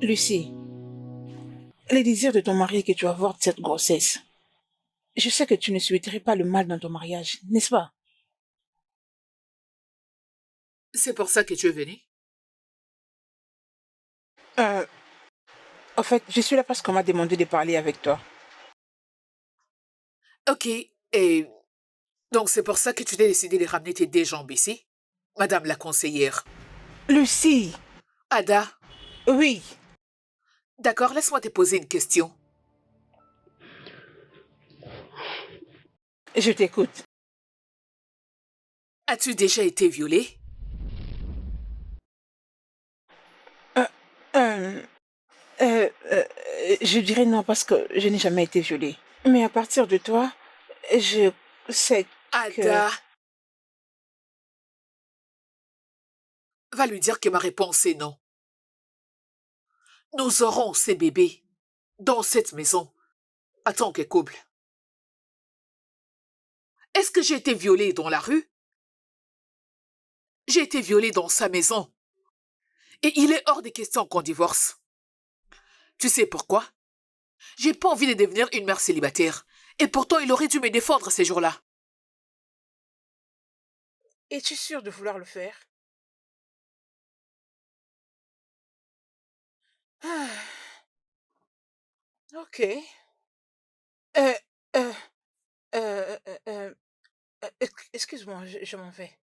Lucie, les désirs de ton mari que tu vas voir de cette grossesse, je sais que tu ne souhaiterais pas le mal dans ton mariage, n'est-ce pas? C'est pour ça que tu es venu? Euh, En fait, je suis là parce qu'on m'a demandé de parler avec toi. Ok, et donc c'est pour ça que tu t'es décidé de ramener tes deux jambes ici? Madame la conseillère. Lucie, Ada, oui, d'accord, laisse-moi te poser une question. je t'écoute. As-tu déjà été violée? Euh, euh, euh, je dirais non parce que je n'ai jamais été violée. Mais à partir de toi, je sais que... Ada, va lui dire que ma réponse est non. Nous aurons ces bébés dans cette maison en tant que couple. Est-ce que j'ai été violée dans la rue? J'ai été violée dans sa maison. Et il est hors de question qu'on divorce. Tu sais pourquoi? J'ai pas envie de devenir une mère célibataire. Et pourtant, il aurait dû me défendre ces jours-là. Es-tu sûre de vouloir le faire? Ah, ok. Euh, euh, euh, euh, euh, Excuse-moi, je m'en vais.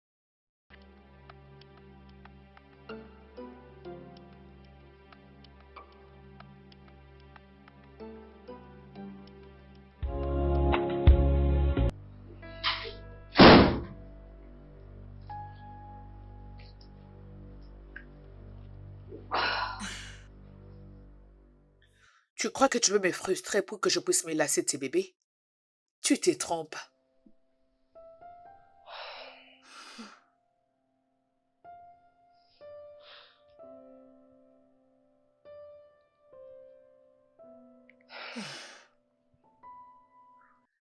Tu crois que tu veux me frustrer pour que je puisse me lasser de ces bébés? Tu te trompes.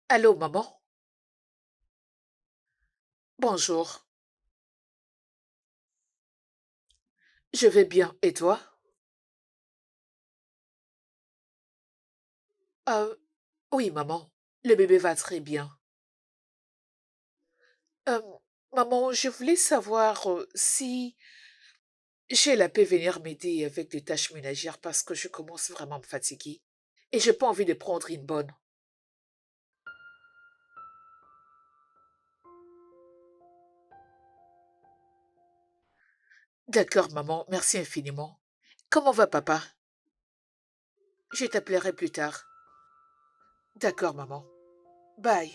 Allô, maman? Bonjour. Je vais bien. Et toi? Euh, oui, maman. Le bébé va très bien. Euh, maman, je voulais savoir si j'ai la paix venir m'aider avec des tâches ménagères parce que je commence vraiment à me fatiguer. Et j'ai pas envie de prendre une bonne. D'accord, maman. Merci infiniment. Comment va papa? Je t'appellerai plus tard. D'accord, maman. Bye.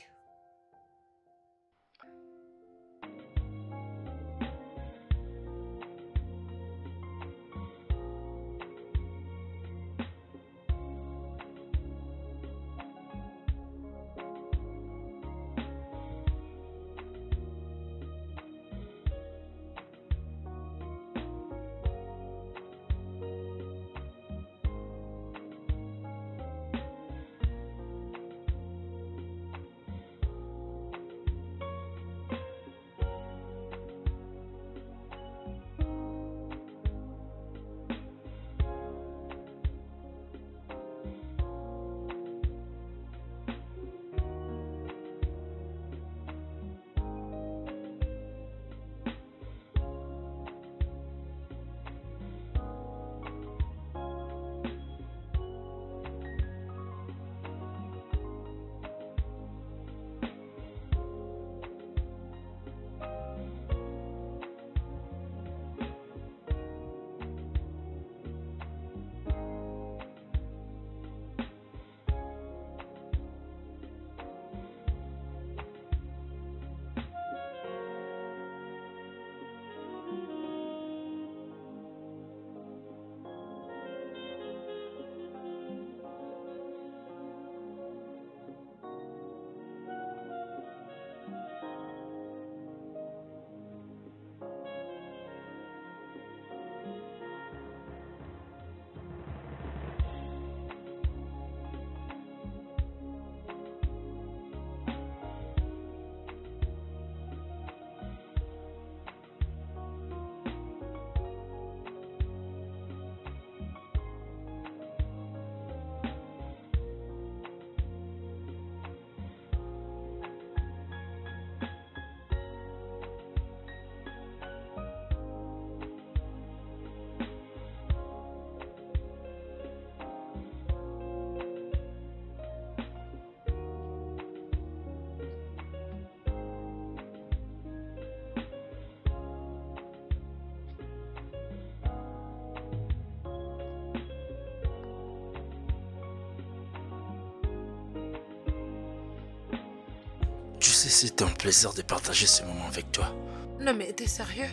C'est un plaisir de partager ce moment avec toi. Non mais t'es sérieux?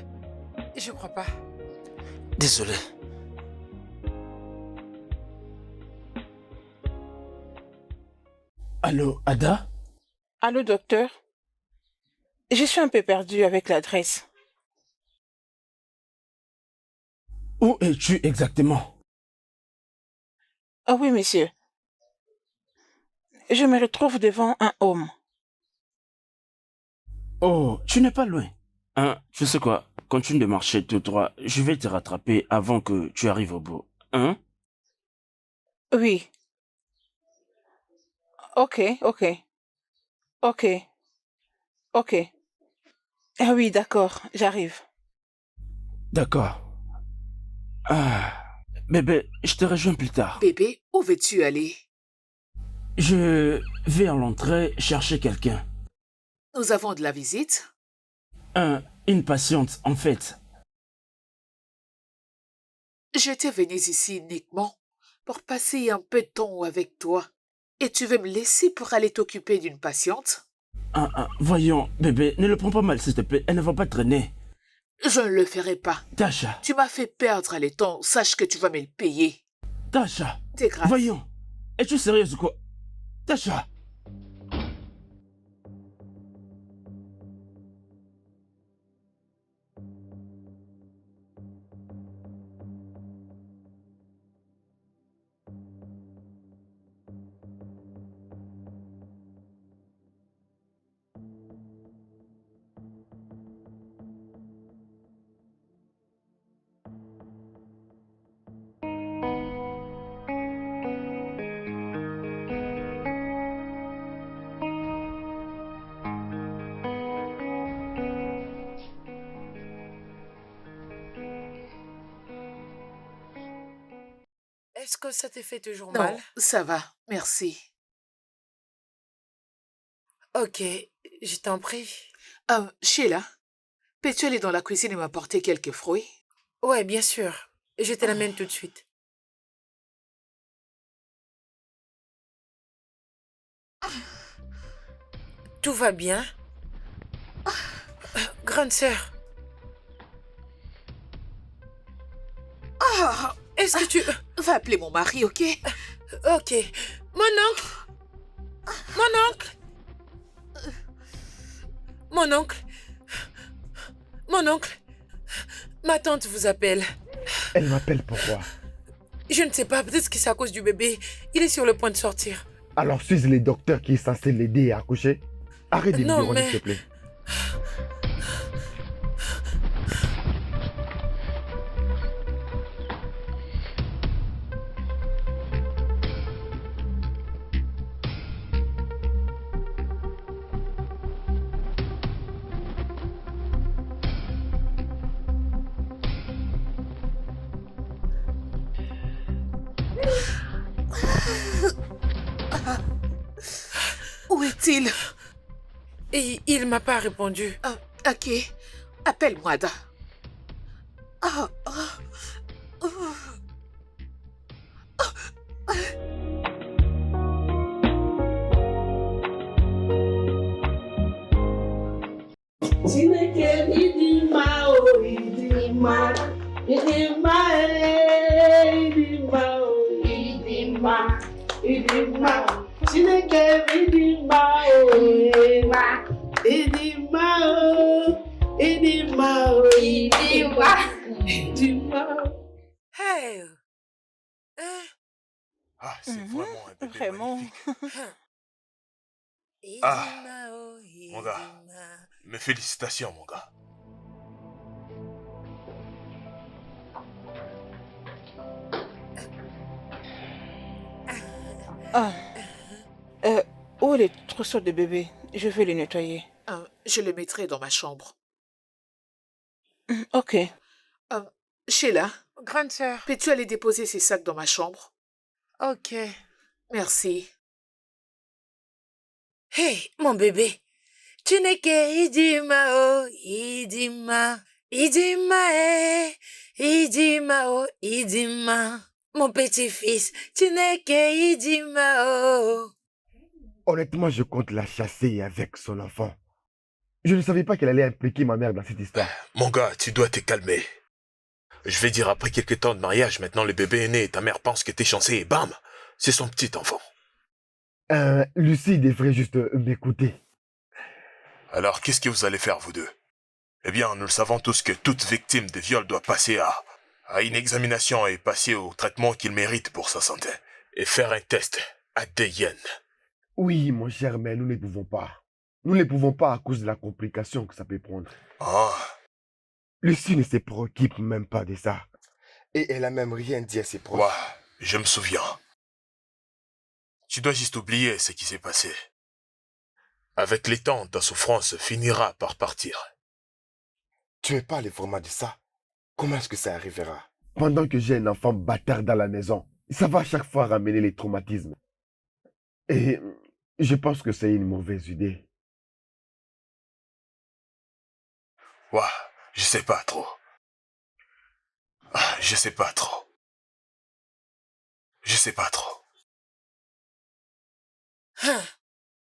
Je crois pas. Désolé. Allô, Ada? Allô, docteur? Je suis un peu perdue avec l'adresse. Où es-tu exactement? Ah oui, monsieur. Je me retrouve devant un homme. Oh, tu n'es pas loin. Hein, tu sais quoi? Continue de marcher tout droit. Je vais te rattraper avant que tu arrives au bout. Hein? Oui. Ok, ok. Ok. Ok. Ah oui, d'accord, j'arrive. D'accord. Ah, bébé, je te rejoins plus tard. Bébé, où veux-tu aller? Je vais à l'entrée chercher quelqu'un. Nous avons de la visite. Une patiente, en fait. J'étais venue ici uniquement pour passer un peu de temps avec toi. Et tu veux me laisser pour aller t'occuper d'une patiente? Voyons, bébé, ne le prends pas mal, s'il te plaît. Elle ne va pas traîner. Je ne le ferai pas. Tasha, Tu m'as fait perdre le temps. Sache que tu vas me le payer. Tasha. C'est grave. Voyons. Es-tu sérieuse ou quoi? Tasha. Est-ce que ça te fait toujours Non, mal? ça va. Merci. Ok, je t'en prie. Sheila, peux-tu aller dans la cuisine et m'apporter quelques fruits? Ouais, bien sûr. Je te l'amène tout de suite. Tout va bien? Grande sœur, est-ce que tu... Va appeler mon mari, ok? Ok. Mon oncle! Mon oncle! Mon oncle! Mon oncle! Ma tante vous appelle. Elle m'appelle pourquoi? Je ne sais pas, peut-être que c'est à cause du bébé. Il est sur le point de sortir. Alors suis le docteur qui est censé l'aider à accoucher. Arrête de Non, biberonner, mais- s'il te plaît. Où est-il? Et il m'a pas répondu. Ok. Appelle-moi, Ada. Ah, ah, ah. Chineke ịdị mma o ịdị mma ịdị mma ịdị mma o ịdị mma ịdị mma Chineke ịdị mma o ịdị mma o ịdị mma o ịdị mma ịdị mma. Hey! Hein? Ah, c'est vraiment un bébé Vraiment. magnifique. Idima, oh, mon gars. Idima. Mes félicitations, mon gars. Ah. Où est le trousseau de bébé? Je vais le nettoyer. Je le mettrai dans ma chambre. Ok. Sheila, Grande sœur. peux-tu aller déposer ces sacs dans ma chambre? Ok. Merci. Hey, mon bébé. Tu n'es que Idima, oh, Idima. Idima, Idima, oh, Idima. Mon petit-fils, tu n'es que Idima, oh. Honnêtement, je compte la chasser avec son enfant. Je ne savais pas qu'elle allait impliquer ma mère dans cette histoire. Mon gars, tu dois te calmer. Je vais dire, après quelques temps de mariage, maintenant le bébé est né et ta mère pense que t'es chancé et bam, c'est son petit enfant. Lucie devrait juste m'écouter. Alors, qu'est-ce que vous allez faire, vous deux? Eh bien, nous le savons tous que toute victime de viol doit passer à une examination et passer au traitement qu'il mérite pour sa santé. Et faire un test ADN. Oui, mon cher, mais nous ne pouvons pas. Nous ne pouvons pas à cause de la complication que ça peut prendre. Ah, Lucie ne se préoccupe même pas de ça. Et elle a même rien dit à ses proches. ouais, je me souviens. Tu dois juste oublier ce qui s'est passé. Avec les temps, ta souffrance finira par partir. Tu me parles vraiment de ça? Comment est-ce que ça arrivera? Pendant que j'ai un enfant bâtard dans la maison, ça va à chaque fois ramener les traumatismes. Et je pense que c'est une mauvaise idée. Ouais, je sais pas trop. Je sais pas trop. Je sais pas trop. Hein?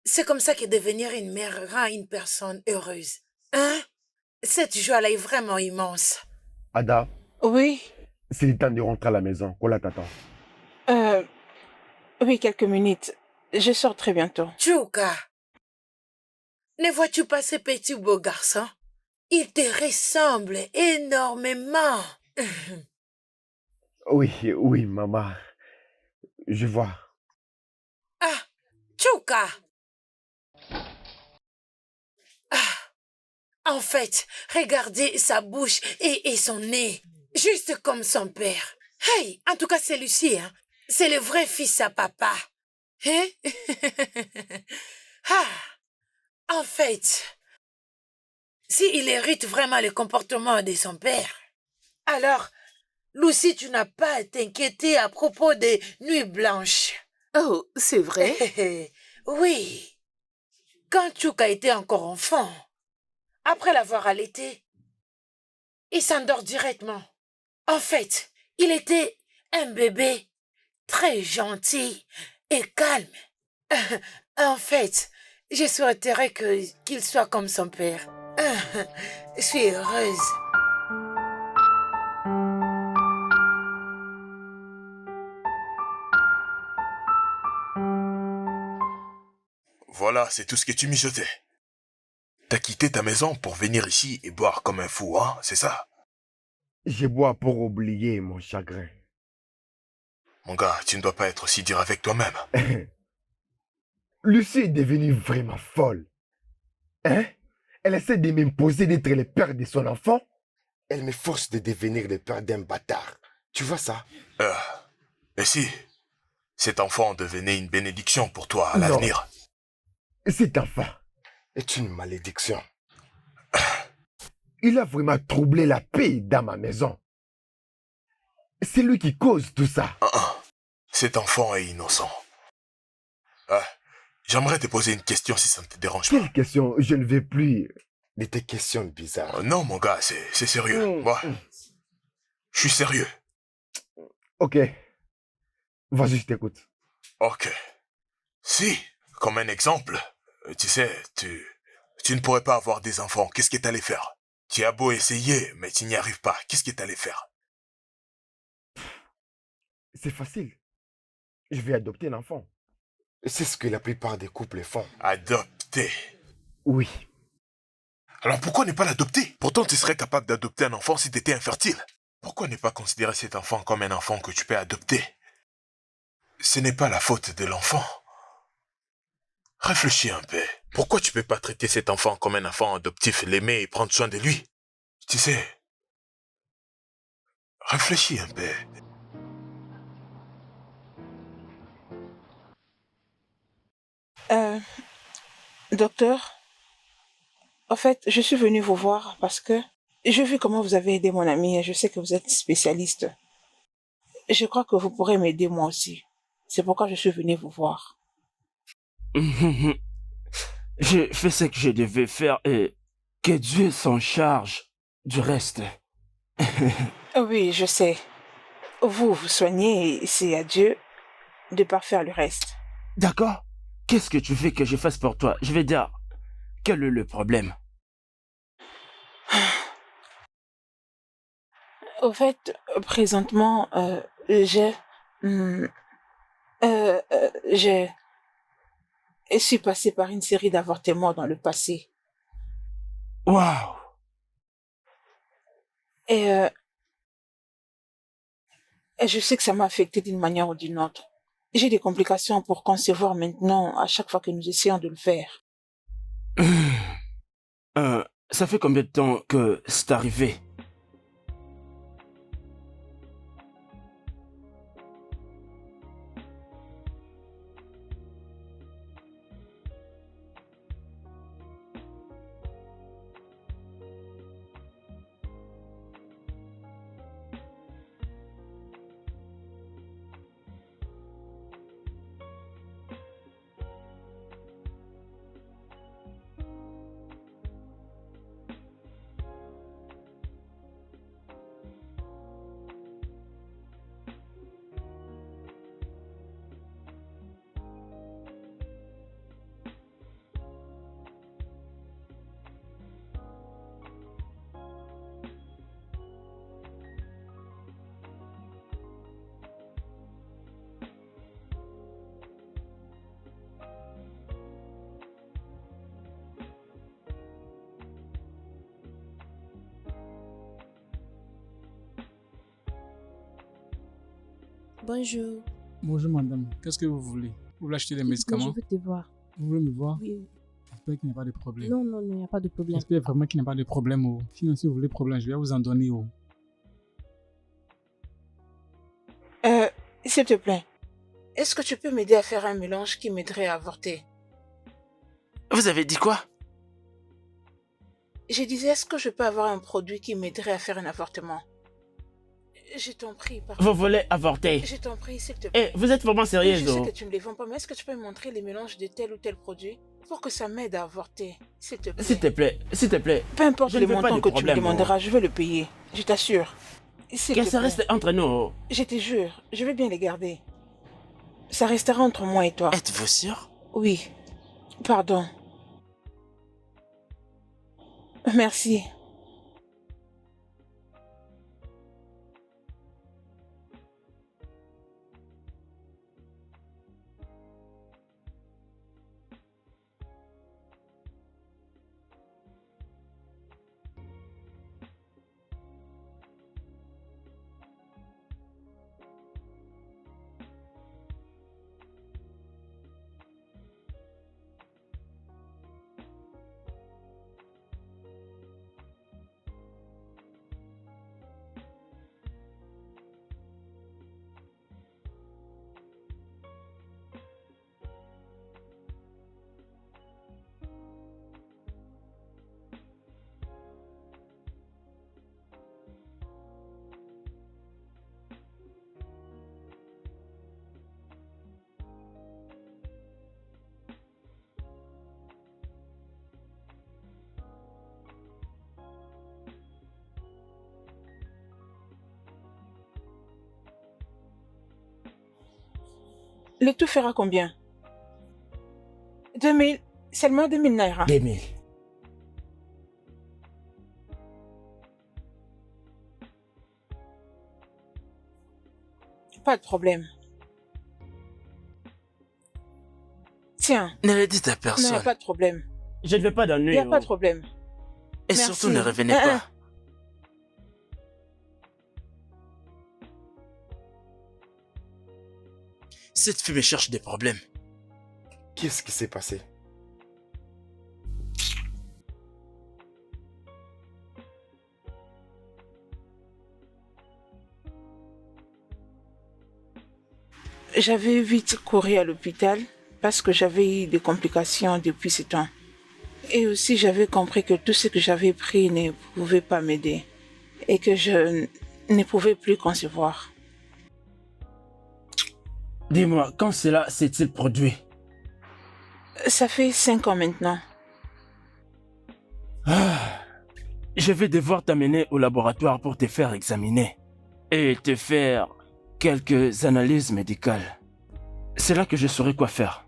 C'est comme ça que devenir une mère rend une personne heureuse. Hein? Cette joie-là est vraiment immense. Ada, Oui, c'est le temps de rentrer à la maison. Kola t'attend. oui, quelques minutes. Je sors très bientôt. Tchouka, ne vois-tu pas ce petit beau garçon? Il te ressemble énormément. Oui, maman. Je vois. Ah, Tchouka. En fait, regardez sa bouche et son nez, juste comme son père. Hey, en tout cas, c'est Lucie, hein? C'est le vrai fils à papa. Hein? En fait, s'il hérite vraiment le comportement de son père, alors, Lucie, tu n'as pas à t'inquiéter à propos des nuits blanches. Oh, c'est vrai? Oui. Quand Tchouka était encore enfant, après l'avoir allaité, il s'endort directement. En fait, il était un bébé très gentil et calme. En fait, je souhaiterais qu'il soit comme son père. Je suis heureuse. Voilà, c'est tout ce que tu mijotais. T'as quitté ta maison pour venir ici et boire comme un fou, hein, c'est ça? Je bois pour oublier mon chagrin. Mon gars, tu ne dois pas être aussi dur avec toi-même. Lucie est devenue vraiment folle. Hein? Elle essaie de m'imposer d'être le père de son enfant. Elle me force de devenir le père d'un bâtard. Tu vois ça? Et si cet enfant devenait une bénédiction pour toi à Non. l'avenir? Cet enfant, Est une malédiction. il a vraiment troublé la paix dans ma maison. C'est lui qui cause tout ça. Cet enfant est innocent. J'aimerais te poser une question si ça ne te dérange pas. Quelle question? Je ne vais plus. De tes questions bizarres. Non, mon gars, c'est sérieux. Moi, je suis sérieux. Ok. Vas-y, je t'écoute. Ok. Si, comme un exemple, tu sais, tu ne pourrais pas avoir des enfants. Qu'est-ce que t'allais faire? Tu as beau essayer, mais tu n'y arrives pas. Qu'est-ce que t'allais faire? C'est facile. Je vais adopter l'enfant. C'est ce que la plupart des couples font. Adopter. Oui. Alors pourquoi ne pas l'adopter? Pourtant tu serais capable d'adopter un enfant si tu étais infertile. Pourquoi ne pas considérer cet enfant comme un enfant que tu peux adopter? Ce n'est pas la faute de l'enfant. Réfléchis un peu. Pourquoi tu peux pas traiter cet enfant comme un enfant adoptif, l'aimer et prendre soin de lui? Tu sais, réfléchis un peu. Docteur, en fait, je suis venue vous voir parce que j'ai vu comment vous avez aidé mon ami et je sais que vous êtes spécialiste. Je crois que vous pourrez m'aider moi aussi. C'est pourquoi je suis venue vous voir. J'ai fait ce que je devais faire et que Dieu s'en charge du reste. Oui, je sais. Vous soignez et c'est à Dieu de parfaire le reste. D'accord? Qu'est-ce que tu veux que je fasse pour toi? Je vais dire, quel est le problème? Au fait, présentement, hum, j'ai, je suis passée par une série d'avortements dans le passé. Waouh! Et, euh, et je sais que ça m'a affectée d'une manière ou d'une autre. J'ai des complications pour concevoir maintenant à chaque fois que nous essayons de le faire. Ça fait combien de temps que c'est arrivé? Bonjour. Bonjour madame, qu'est-ce que vous voulez? Vous voulez acheter des médicaments? Je veux te voir. Vous voulez me voir? Oui. J'espère qu'il n'y a pas de problème. Non, non, non, il n'y a pas de problème. J'espère vraiment qu'il n'y a pas de problème. Oh. Sinon, si vous voulez problème, je vais vous en donner. Oh. S'il te plaît, est-ce que tu peux m'aider à faire un mélange qui m'aiderait à avorter? Vous avez dit quoi? Je disais, est-ce que je peux avoir un produit qui m'aiderait à faire un avortement? Je t'en prie, pardon. Vous voulez avorter? Je t'en prie, s'il te plaît. Eh, vous êtes vraiment Oui, sérieuse, je sais oh? que tu ne les vends pas, mais est-ce que tu peux me montrer les mélanges de tel ou tel produit pour que ça m'aide à avorter, s'il te plaît? S'il te plaît, s'il te plaît. Peu importe Je le ne veux pas montant de que tu me problème, demanderas, je vais le payer. Je t'assure. S'il Que te ça plaît. reste entre nous, oh. Je te jure, je vais bien les garder. Ça restera entre moi et toi. Êtes-vous sûr? Oui. Pardon. Merci. Le tout fera combien? 2000. Seulement 2000 naira. 2000. Pas de problème. Tiens. Ne le dites à Non, personne. pas de problème. Je ne vais pas Il d'ennui. n'y a pas de problème. Et Merci. surtout, ne revenez pas. Cette fille me cherche des problèmes. Qu'est-ce qui s'est passé? J'avais vite couru à l'hôpital parce que j'avais eu des complications depuis ce temps. Et aussi, j'avais compris que tout ce que j'avais pris ne pouvait pas m'aider et que je ne pouvais plus concevoir. Dis-moi, quand cela s'est-il produit? Ça fait 5 ans maintenant. Je vais devoir t'amener au laboratoire pour te faire examiner et te faire quelques analyses médicales. C'est là que je saurai quoi faire.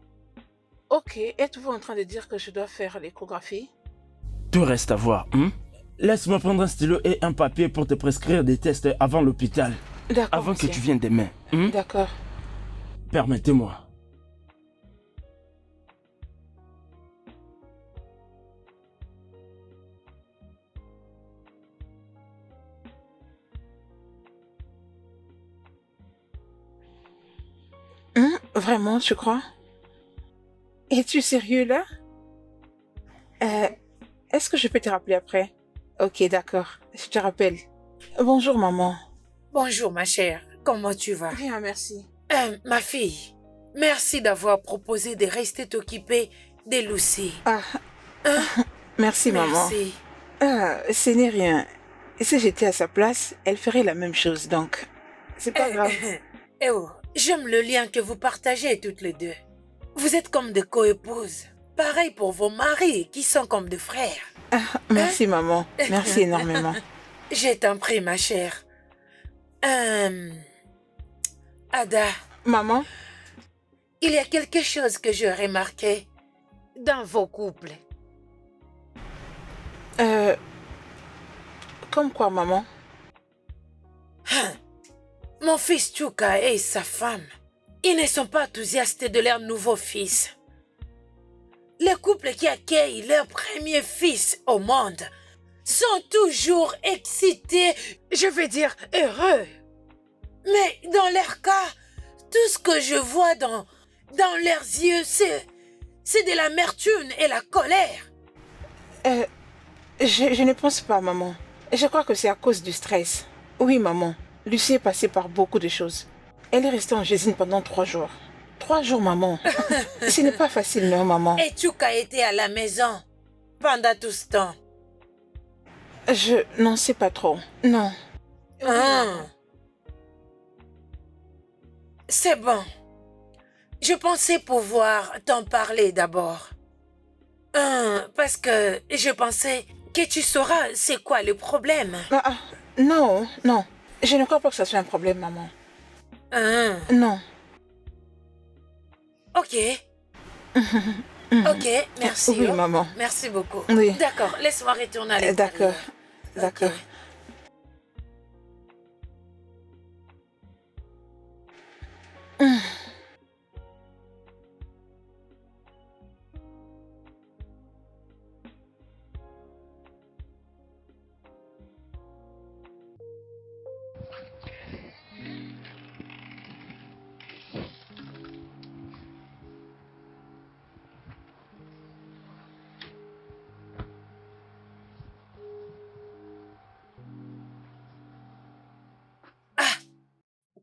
Ok, êtes-vous en train de dire que je dois faire l'échographie? Tout reste à voir, hein? Laisse-moi prendre un stylo et un papier pour te prescrire des tests avant l'hôpital. D'accord, Avant que monsieur. tu viennes demain. D'accord. Permettez-moi. Vraiment, tu crois? Es-tu sérieux là? Est-ce que je peux te rappeler après? Ok, d'accord. Je te rappelle. Bonjour, maman. Bonjour, ma chère. Comment tu vas? Bien, merci. Ma fille, merci d'avoir proposé de rester t'occuper de Lucie. Ah, Hein? merci, maman. Merci. Ce n'est rien. Si j'étais à sa place, elle ferait la même chose, donc c'est pas grave. Eh oh, j'aime le lien que vous partagez toutes les deux. Vous êtes comme des coépouses. Pareil pour vos maris qui sont comme des frères. Merci, maman. Merci énormément. Je t'en prie, ma chère. Ada. Maman? Il y a quelque chose que je remarqué dans vos couples. Comme quoi, maman? Mon fils Chuka et sa femme, ils ne sont pas enthousiastes de leur nouveau fils. Les couples qui accueillent leur premier fils au monde sont toujours excités, je veux dire heureux. Mais dans leur cas, tout ce que je vois dans leurs yeux, c'est de l'amertume et la colère. Je ne pense pas, maman. Je crois que c'est à cause du stress. Oui, maman. Lucie est passée par beaucoup de choses. Elle est restée en Gésine pendant 3 jours. 3 jours, maman. Ce n'est pas facile, non, maman. Et Chuka était à la maison pendant tout ce temps. Je n'en sais pas trop. Non. C'est bon. Je pensais pouvoir t'en parler d'abord. Parce que je pensais que tu sauras c'est quoi le problème. Non, non. Je ne crois pas que ça soit un problème, maman. Non. Ok. Ok, merci. Oui, maman. Merci beaucoup. Oui. D'accord, laisse-moi retourner à l'intérieur. D'accord.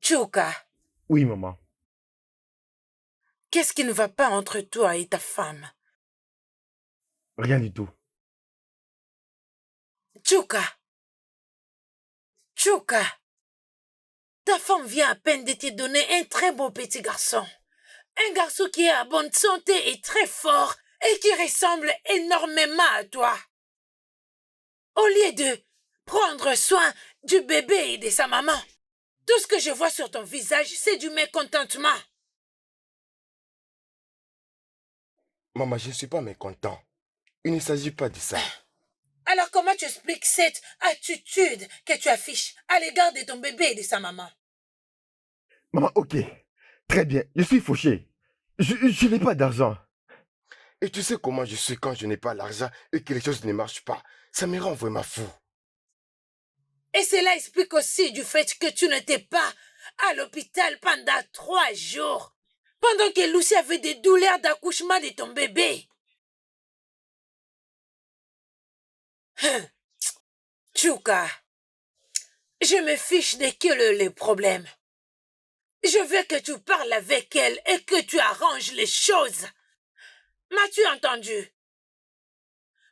Chuka, Oui, maman. qu'est-ce qui ne va pas entre toi et ta femme? Rien du tout. Chuka, ta femme vient à peine de te donner un très beau petit garçon. Un garçon qui est à bonne santé et très fort et qui ressemble énormément à toi. Au lieu de prendre soin du bébé et de sa maman, tout ce que je vois sur ton visage, c'est du mécontentement. Maman, je ne suis pas mécontent. Il ne s'agit pas de ça. Alors comment tu expliques cette attitude que tu affiches à l'égard de ton bébé et de sa maman? Maman, ok. Très bien. Je suis fauché. Je n'ai pas d'argent. Et tu sais comment je suis quand je n'ai pas l'argent et que les choses ne marchent pas. Ça me rend vraiment fou. Et cela explique aussi du fait que tu n'étais pas à l'hôpital pendant 3 jours, pendant que Lucie avait des douleurs d'accouchement de ton bébé. Chuka, je me fiche de quel est le problème. Je veux que tu parles avec elle et que tu arranges les choses. M'as-tu entendu?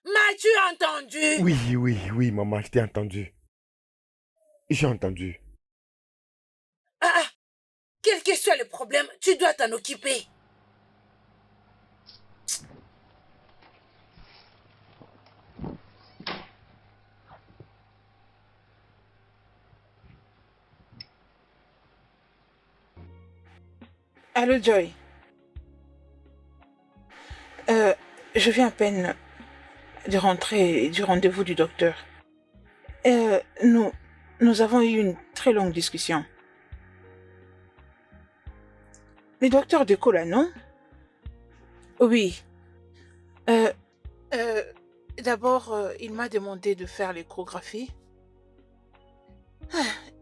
M'as-tu entendu? Oui, maman, je t'ai entendu. J'ai entendu. Quel que soit le problème, tu dois t'en occuper. Allô, Joy. Je viens à peine de rentrer du rendez-vous du docteur. Nous avons eu une très longue discussion. Le docteur Deco, là, non? Oui. D'abord, il m'a demandé de faire l'échographie.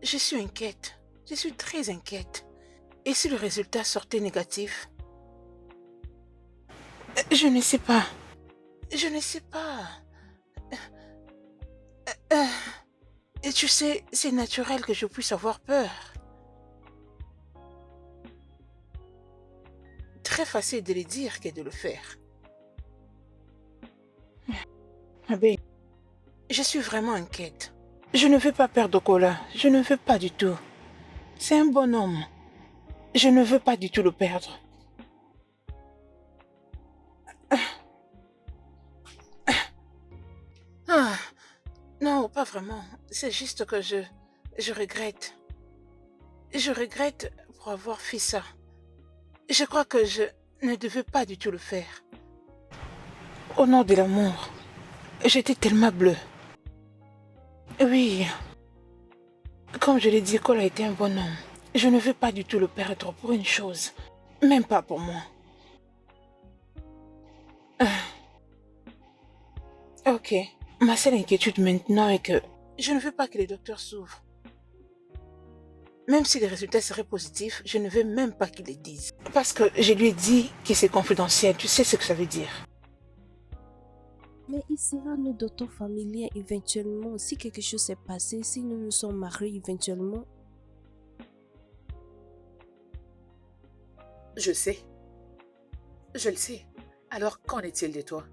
Je suis inquiète. Je suis très inquiète. Et si le résultat sortait négatif? Je ne sais pas. Je ne sais pas. Et tu sais, c'est naturel que je puisse avoir peur. Très facile de le dire que de le faire. Ah ben, je suis vraiment inquiète. Je ne veux pas perdre Okola. Je ne veux pas du tout. C'est un bon homme. Je ne veux pas du tout le perdre. Ah, non, pas vraiment. C'est juste que je regrette. Je regrette pour avoir fait ça. Je crois que je ne devais pas du tout le faire. Au nom de l'amour, j'étais tellement bleue. Oui, comme je l'ai dit, Cole a été un bon homme. Je ne veux pas du tout le perdre pour une chose. Même pas pour moi. Ok. Ma seule inquiétude maintenant est que je ne veux pas que les docteurs s'ouvrent. Même si les résultats seraient positifs, je ne veux même pas qu'ils les disent. Parce que je lui ai dit que c'est confidentiel. Tu sais ce que ça veut dire. Mais il sera notre docteur familier éventuellement. Si quelque chose s'est passé, si nous nous sommes mariés éventuellement. Je sais. Je le sais. Alors, qu'en est-il de toi?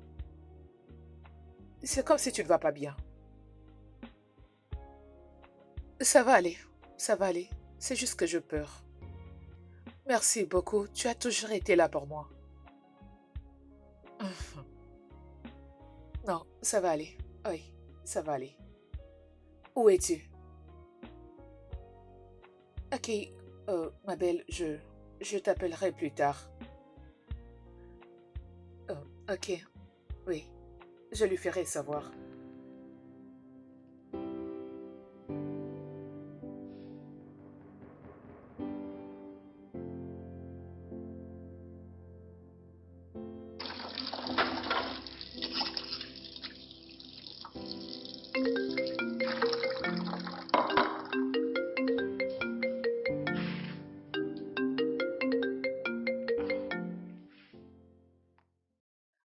C'est comme si tu ne vas pas bien. Ça va aller. Ça va aller. C'est juste que je peur. Merci beaucoup. Tu as toujours été là pour moi. Non, ça va aller. Oui, ça va aller. Où es-tu? Ok, ma belle, je t'appellerai plus tard. Ok, oui, je lui ferai savoir.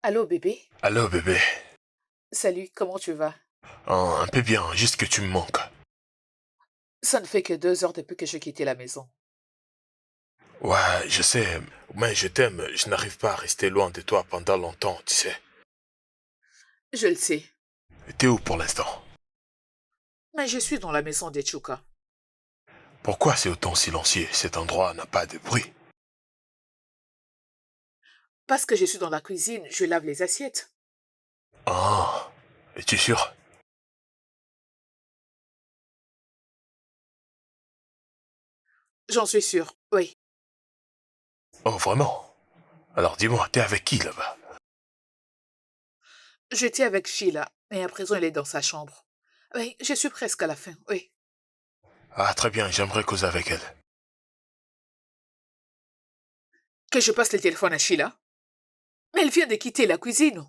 Allô, bébé? Allô, bébé. Salut, comment tu vas? Oh, un peu bien, juste que tu me manques. Ça ne fait que 2 heures depuis que j'ai quitté la maison. Ouais, je sais, mais je t'aime. Je n'arrive pas à rester loin de toi pendant longtemps, tu sais. Je le sais, T'es où pour l'instant? mais je suis dans la maison des Chuka. Pourquoi c'est autant silencieux? Cet endroit n'a pas de bruit. Parce que je suis dans la cuisine, je lave les assiettes. Ah, es-tu sûr? J'en suis sûre, oui. Oh, vraiment? Alors dis-moi, t'es avec qui là-bas? J'étais avec Sheila, et à présent elle est dans sa chambre. Oui, je suis presque à la fin, oui. Ah, très bien, j'aimerais causer avec elle. Que je passe le téléphone à Sheila? Mais elle vient de quitter la cuisine.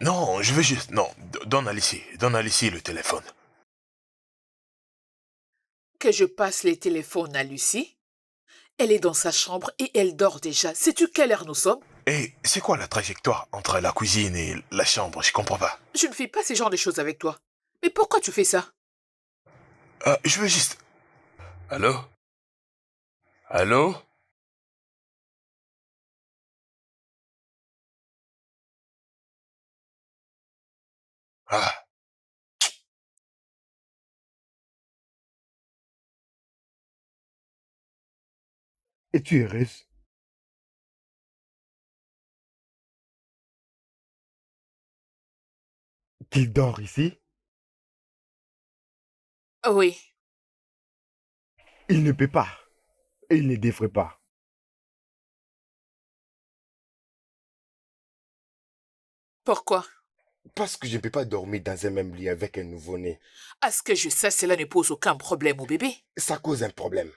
Non, je veux juste... Non, donne à Lucie le téléphone. Que je passe les téléphones à Lucie? Elle est dans sa chambre et elle dort déjà. Sais-tu quelle heure nous sommes? Et c'est quoi la trajectoire entre la cuisine et la chambre? Je comprends pas. Je ne fais pas ce genre de choses avec toi. Mais pourquoi tu fais ça? Je veux juste... Allô? Allô? Ah, Es-tu heureuse? Qu'il dort ici? Oui. Il ne peut pas. Et il ne devrait pas. Pourquoi? Parce que je ne peux pas dormir dans un même lit avec un nouveau-né. À ce que je sais, cela ne pose aucun problème au bébé. Ça cause un problème.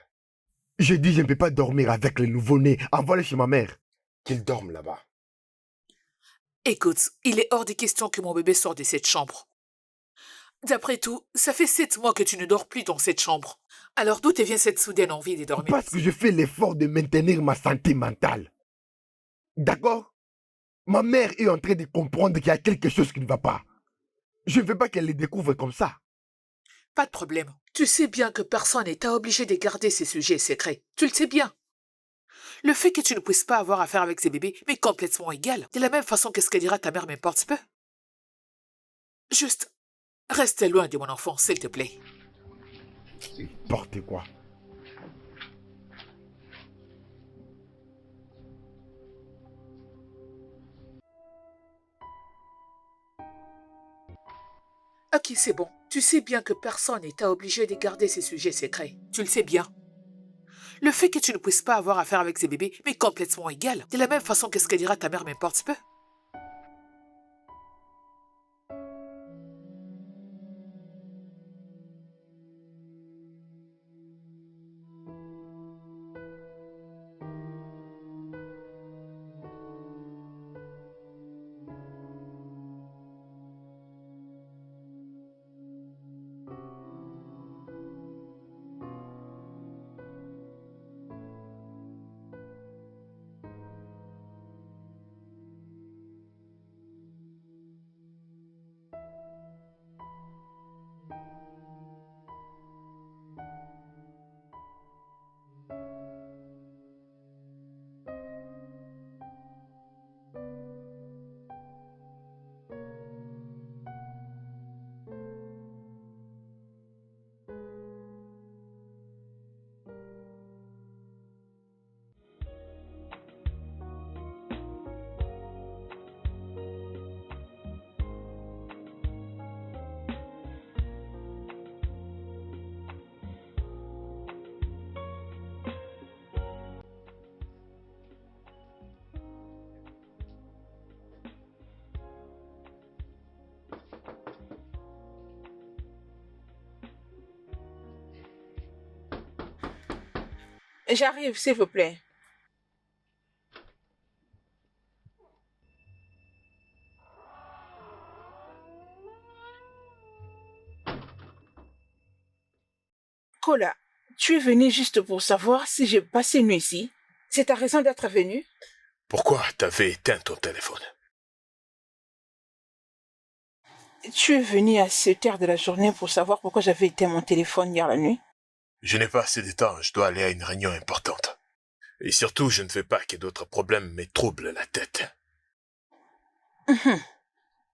Je dis je ne peux pas dormir avec le nouveau-né. Envoie-le chez ma mère. Qu'il dorme là-bas. Écoute, il est hors de question que mon bébé sorte de cette chambre. D'après tout, ça fait 7 mois que tu ne dors plus dans cette chambre. Alors d'où te vient cette soudaine envie de dormir Parce que je fais l'effort de maintenir ma santé mentale. D'accord? Ma mère est en train de comprendre qu'il y a quelque chose qui ne va pas. Je ne veux pas qu'elle le découvre comme ça. Pas de problème. Tu sais bien que personne n'est obligé de garder ces sujets secrets. Tu le sais bien. Le fait que tu ne puisses pas avoir affaire avec ces bébés m'est complètement égal. De la même façon que ce que dira ta mère m'importe peu. Juste, reste loin de mon enfant, s'il te plaît. N'importe quoi. Ok, c'est bon. Tu sais bien que personne n'est obligé de garder ces sujets secrets. Tu le sais bien. Le fait que tu ne puisses pas avoir affaire avec ces bébés m'est complètement égal. De la même façon que ce que dira ta mère m'importe peu. J'arrive, s'il vous plaît. Kola, tu es venu juste pour savoir si j'ai passé une nuit ici. C'est ta raison d'être venu? Pourquoi t'avais éteint ton téléphone? Tu es venu à cette heure de la journée pour savoir pourquoi j'avais éteint mon téléphone hier la nuit? Je n'ai pas assez de temps, je dois aller à une réunion importante. Et surtout, je ne veux pas que d'autres problèmes me troublent la tête.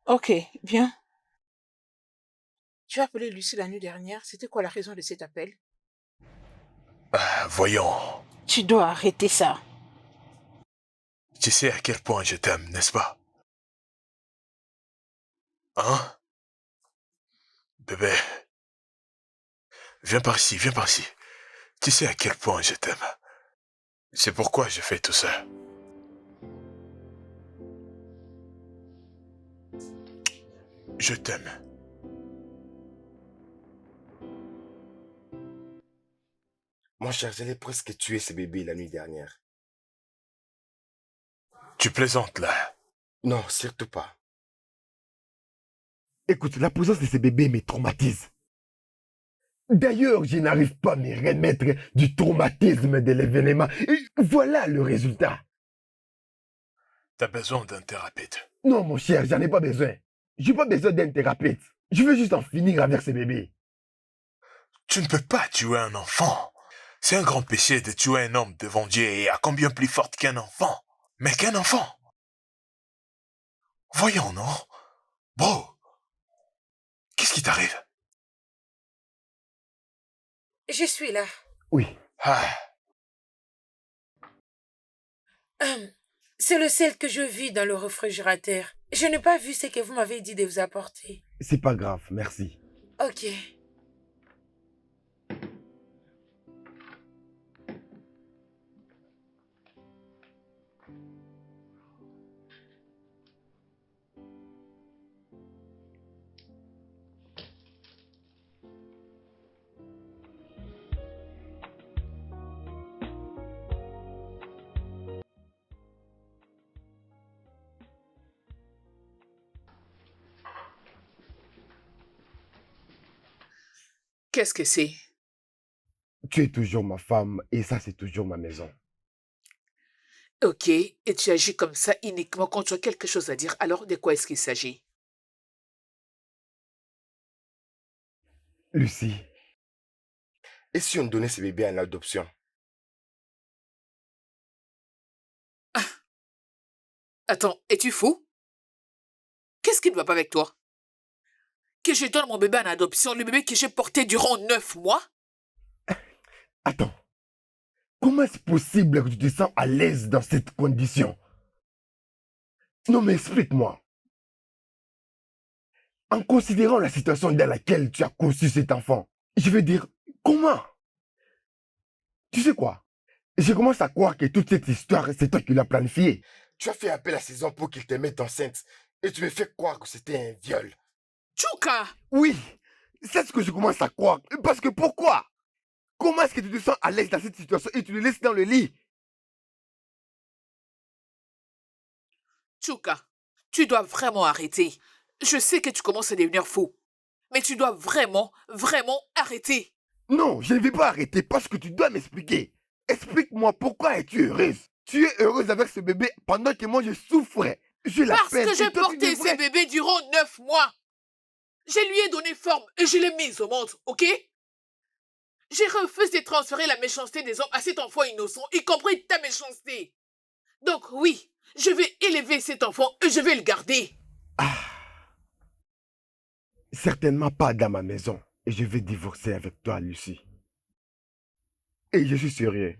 Ok, bien. Tu as appelé Lucie la nuit dernière. C'était quoi la raison de cet appel? Voyons. Tu dois arrêter ça. Tu sais à quel point je t'aime, n'est-ce pas? Hein? Bébé. Viens par ici, viens par ici. Tu sais à quel point je t'aime. C'est pourquoi je fais tout ça. Je t'aime. Mon cher, j'allais presque tuer ce bébé la nuit dernière. Tu plaisantes là? Non, surtout pas. Écoute, la présence de ces bébés me traumatise. D'ailleurs, je n'arrive pas à me remettre du traumatisme de l'événement. Et voilà le résultat. T'as besoin d'un thérapeute. Non, mon cher, j'en ai pas besoin. J'ai pas besoin d'un thérapeute. Je veux juste en finir avec ces bébés. Tu ne peux pas tuer un enfant. C'est un grand péché de tuer un homme devant Dieu et à combien plus forte qu'un enfant. Mais qu'un enfant. Voyons, non? Bro. Qu'est-ce qui t'arrive? Je suis là. Oui. C'est le sel que je vis dans le réfrigérateur. Je n'ai pas vu ce que vous m'avez dit de vous apporter. C'est pas grave, merci. Ok. Qu'est-ce que c'est? Tu es toujours ma femme et ça, c'est toujours ma maison. Ok, et tu agis comme ça uniquement quand tu as quelque chose à dire. Alors, de quoi est-ce qu'il s'agit? Lucie, Et si on donnait ce bébé à l'adoption? Attends, es-tu fou? Qu'est-ce qui ne va pas avec toi? Que je donne mon bébé en adoption, le bébé que j'ai porté durant 9 mois? attends. Comment est-ce possible que tu te sens à l'aise dans cette condition? Non, mais explique-moi. En considérant la situation dans laquelle tu as conçu cet enfant, je veux dire, comment? Tu sais quoi? Je commence à croire que toute cette histoire, c'est toi qui l'as planifiée. Tu as fait appel à ces hommes pour qu'ils te mettent enceinte et tu me fais croire que c'était un viol. Tchouka! Oui, c'est ce que je commence à croire. Parce que pourquoi? Comment est-ce que tu te sens à l'aise dans cette situation et tu le laisses dans le lit? Tchouka, tu dois vraiment arrêter. Je sais que tu commences à devenir fou. Mais tu dois vraiment, vraiment arrêter. Non, je ne vais pas arrêter parce que tu dois m'expliquer. Explique-moi pourquoi es-tu heureuse? Tu es heureuse avec ce bébé pendant que moi je souffre. Je Parce l'appelle. que j'ai porté ce bébé durant 9 mois. Je lui ai donné forme et je l'ai mise au monde, ok? J'ai refusé de transférer la méchanceté des hommes à cet enfant innocent, y compris ta méchanceté. Donc oui, je vais élever cet enfant et je vais le garder. Certainement pas dans ma maison. Et je vais divorcer avec toi, Lucie. Et je suis sérieux.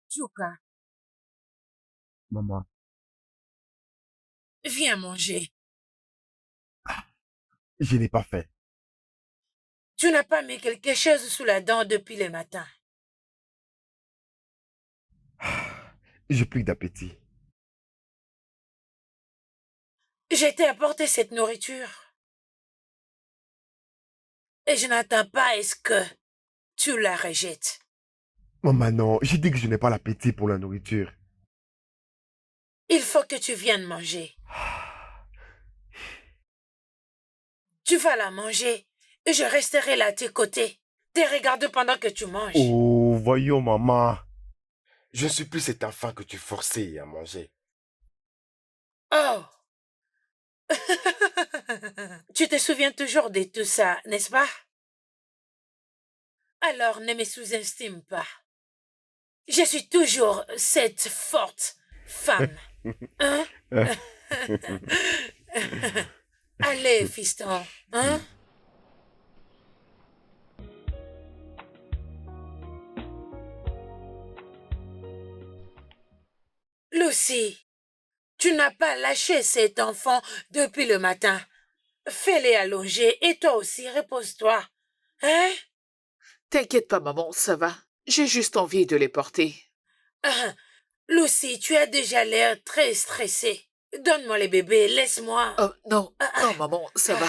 Tchouka, Maman, viens manger. je n'ai pas fait. Tu n'as pas mis quelque chose sous la dent depuis le matin. Je prie d'appétit. Je t'ai apporté cette nourriture. Et je n'attends pas à ce que tu la rejettes. Maman, non, je dis que je n'ai pas l'appétit pour la nourriture. Il faut que tu viennes manger. Tu vas la manger et je resterai là à tes côtés. Te regarde pendant que tu manges. Oh, voyons, maman. Je ne suis plus cet enfant que tu forçais à manger. Oh. Tu te souviens toujours de tout ça, n'est-ce pas? Alors ne me sous-estime pas. Je suis toujours cette forte femme. Hein? Allez, fiston. Hein? Lucy, tu n'as pas lâché cet enfant depuis le matin. Fais-les allonger et toi aussi, repose-toi. Hein? T'inquiète pas, maman, ça va. J'ai juste envie de les porter. Lucy, tu as déjà l'air très stressée. Donne-moi les bébés, laisse-moi. Oh, non, non, maman, ça va.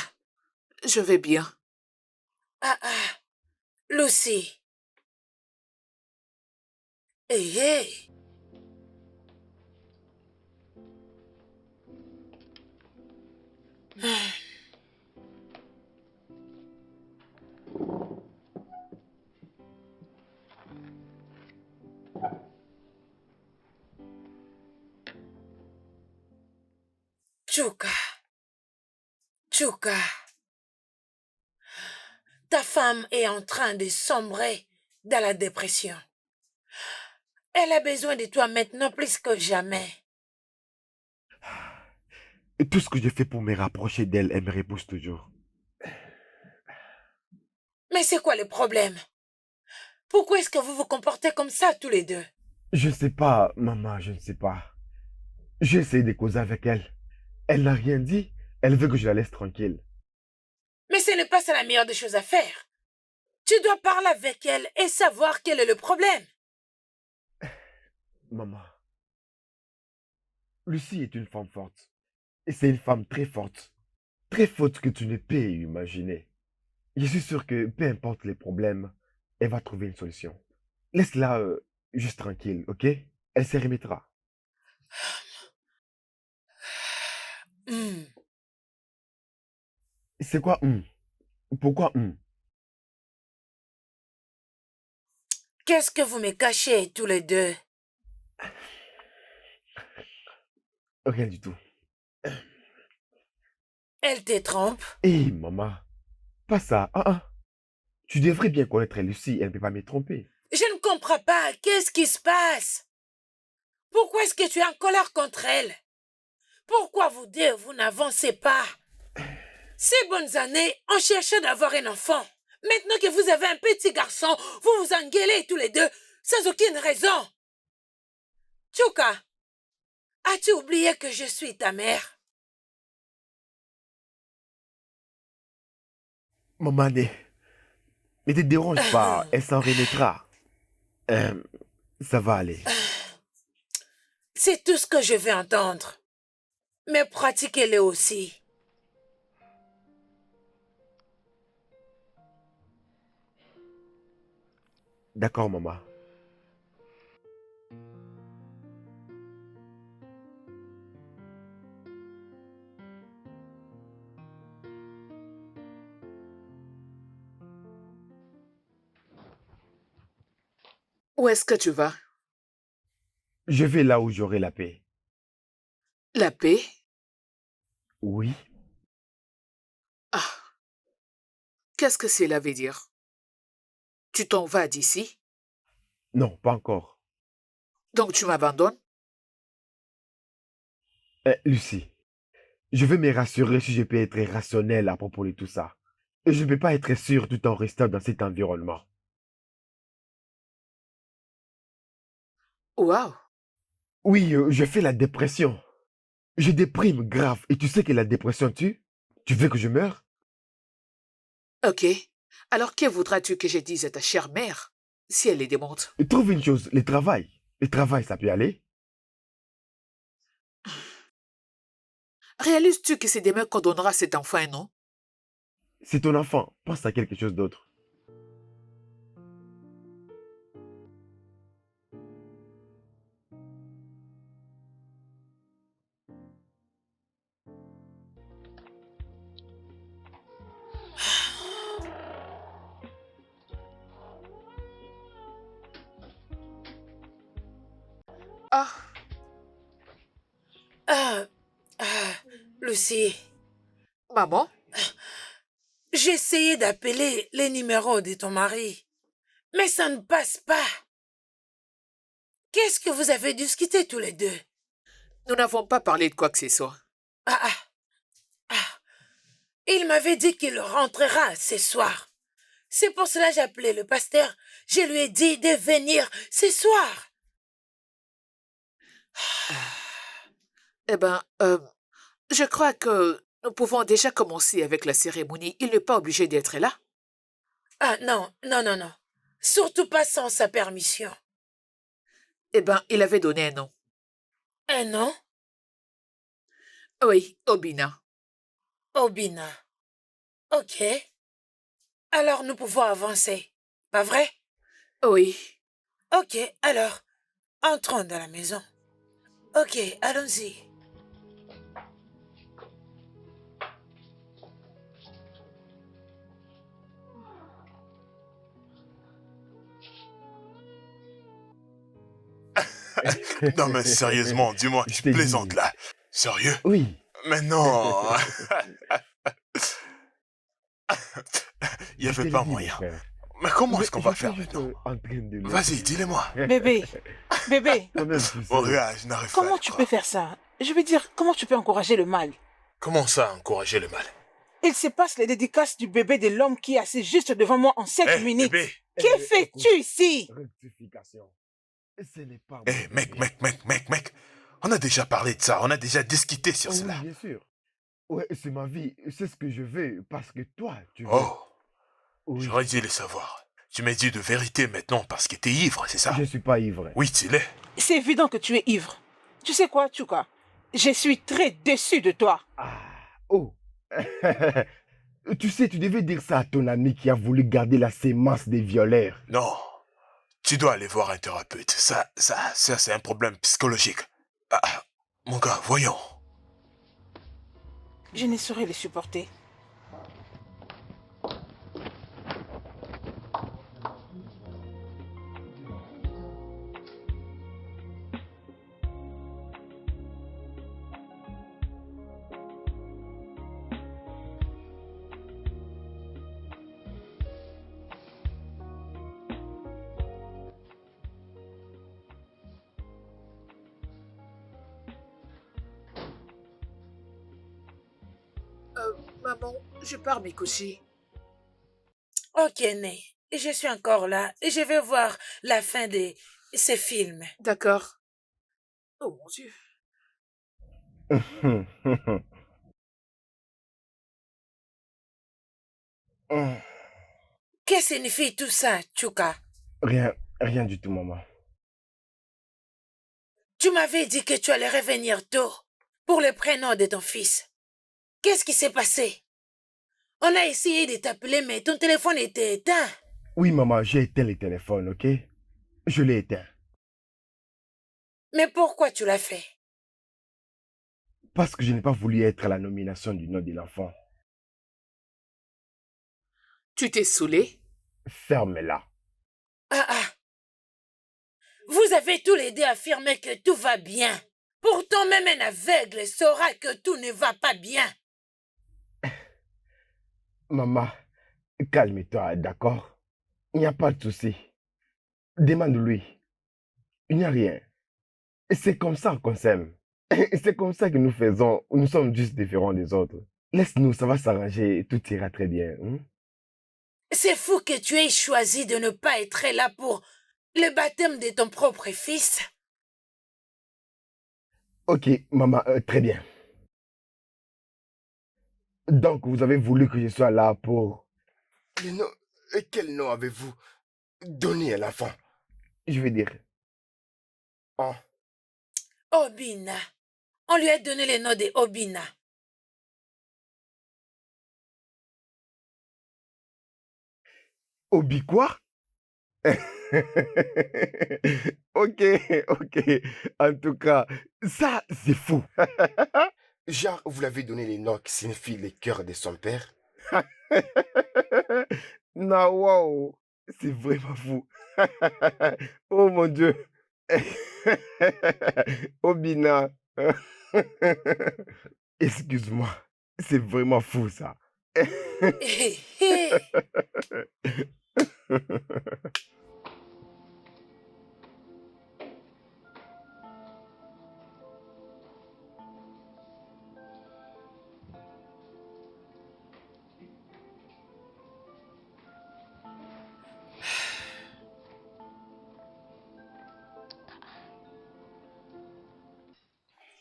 Je vais bien. Lucy. Hey, hey. Chuka. Chuka. Ta femme est en train de sombrer dans la dépression. Elle a besoin de toi maintenant plus que jamais. Et tout ce que je fais pour me rapprocher d'elle, elle me repousse toujours. Mais c'est quoi le problème? Pourquoi est-ce que vous vous comportez comme ça tous les deux? Je ne sais pas, maman, je ne sais pas. J'ai essayé de causer avec elle. Elle n'a rien dit. Elle veut que je la laisse tranquille. Mais ce n'est pas ça la meilleure des choses à faire. Tu dois parler avec elle et savoir quel est le problème. Maman, Lucie est une femme forte. Et c'est une femme très forte. Très forte que tu ne peux imaginer. Je suis sûr que peu importe les problèmes, elle va trouver une solution. Laisse-la juste tranquille, ok? Elle se remettra. C'est quoi Pourquoi Qu'est-ce que vous me cachez tous les deux? Rien du tout. Elle te trompe? Hé, maman, pas ça. Tu devrais bien connaître Lucie, elle ne peut pas me tromper. Je ne comprends pas. Qu'est-ce qui se passe? Pourquoi est-ce que tu es en colère contre elle? Pourquoi vous deux, vous n'avancez pas? Ces bonnes années, on cherchait d'avoir un enfant. Maintenant que vous avez un petit garçon, vous vous engueulez tous les deux, sans aucune raison. Chuka, as-tu oublié que je suis ta mère? Maman, ne te dérange pas, elle s'en remettra. Ça va aller. C'est tout ce que je veux entendre. Mais pratiquez-le aussi. D'accord, maman. Où est-ce que tu vas? Je vais là où j'aurai la paix. La paix? Oui. Ah. Qu'est-ce que cela veut dire? Tu t'en vas d'ici? Non, pas encore. Donc tu m'abandonnes? Lucie, je veux me rassurer si je peux être rationnel à propos de tout ça. Et je ne peux pas être sûr tout en restant dans cet environnement. Waouh! Oui, je fais la dépression. Je déprime grave. Et tu sais que la dépression tue? Tu veux que je meure? Ok. Alors que voudras-tu que je dise à ta chère mère si elle les démonte? Trouve une chose, le travail. Le travail, ça peut aller? Réalises-tu que c'est demain qu'on donnera cet enfant un nom? C'est ton enfant. Pense à quelque chose d'autre. Ah, Ah, ah, Lucie, maman? j'ai essayé d'appeler les numéros de ton mari, mais ça ne passe pas. Qu'est-ce que vous avez discuté tous les deux? Nous n'avons pas parlé de quoi que ce soit. Ah, ah, ah. Il m'avait dit qu'il rentrera ce soir. C'est pour cela que j'ai appelé le pasteur. Je lui ai dit de venir ce soir. Eh ben, je crois que nous pouvons déjà commencer avec la cérémonie. Il n'est pas obligé d'être là. Ah non, non, non, non. Surtout pas sans sa permission. Eh ben, il avait donné un nom. Un nom? Oui, Obina. Obina. Ok. Alors nous pouvons avancer. Pas vrai? Oui. Ok, alors, entrons dans la maison. Ok, allons-y. Non mais sérieusement, dis-moi, Je tu t'ai plaisantes dit. là. Sérieux? Oui. Mais non. Il n'y Je te avait l'ai pas dit, mon moyen. frère. Mais comment Mais est-ce qu'on va j'étais faire juste, maintenant? en train de le Vas-y, dire. dis-le-moi. Bébé, bébé, Quand même, tu sais. Bon, regarde, je n'arrive pas à comment le tu peux croire. faire ça? Je veux dire, comment tu peux encourager le mal? Comment ça, encourager le mal? Il se passe les dédicaces du bébé de l'homme qui est assis juste devant moi en 7 Eh, minutes. bébé. Que Écoute, fais-tu ici? rectification. Ce n'est pas Eh, moi, mec, bébé. mec. On a déjà parlé de ça, on a déjà discuté sur Oh oui, cela. bien sûr. Ouais, c'est ma vie. C'est ce que je veux parce que toi, tu veux. Oh, Oui. j'aurais dû le savoir. Tu m'as dit de vérité maintenant parce que t'es ivre, c'est ça? Je suis pas ivre. Oui, tu l'es. C'est évident que tu es ivre. Tu sais quoi, Tchouka? Je suis très déçu de toi. Ah, oh. Tu sais, tu devais dire ça à ton ami qui a voulu garder la sémence des violeurs. Non, tu dois aller voir un thérapeute. Ça, c'est un problème psychologique. Ah, mon gars, voyons. Je ne saurais les supporter. Maman, je pars me coucher. Ok, Né. Je suis encore là et je vais voir la fin de ces films. D'accord. Oh mon Dieu. Que signifie tout ça, Tchouka? Rien du tout, maman. Tu m'avais dit que tu allais revenir tôt pour le prénom de ton fils. Qu'est-ce qui s'est passé? On a essayé de t'appeler, mais ton téléphone était éteint. Oui, maman, j'ai éteint le téléphone, ok? Je l'ai éteint. Mais pourquoi tu l'as fait? Parce que je n'ai pas voulu être à la nomination du nom de l'enfant. Tu t'es saoulé? Ferme-la. Ah ah. Vous avez tous les deux affirmé que tout va bien. Pourtant, même un aveugle saura que tout ne va pas bien. Maman, calme-toi, d'accord? Il n'y a pas de souci. Demande-lui. Il n'y a rien. C'est comme ça qu'on s'aime. C'est comme ça que nous faisons. Nous sommes juste différents des autres. Laisse-nous, ça va s'arranger. Tout ira très bien. Hein? C'est fou que tu aies choisi de ne pas être là pour le baptême de ton propre fils. Ok, maman, très bien. Donc, vous avez voulu que je sois là pour... Le nom... Quel nom avez-vous donné à l'enfant? Je veux dire... Oh, Obina. On lui a donné le nom de Obina. Obi quoi? Ok. En tout cas, ça, c'est fou. genre, vous l'avez donné les noms qui signifient les cœurs de son père? Non, wow. C'est vraiment fou. Oh mon Dieu. Obina. Excuse-moi. C'est vraiment fou, ça. Hé, hé.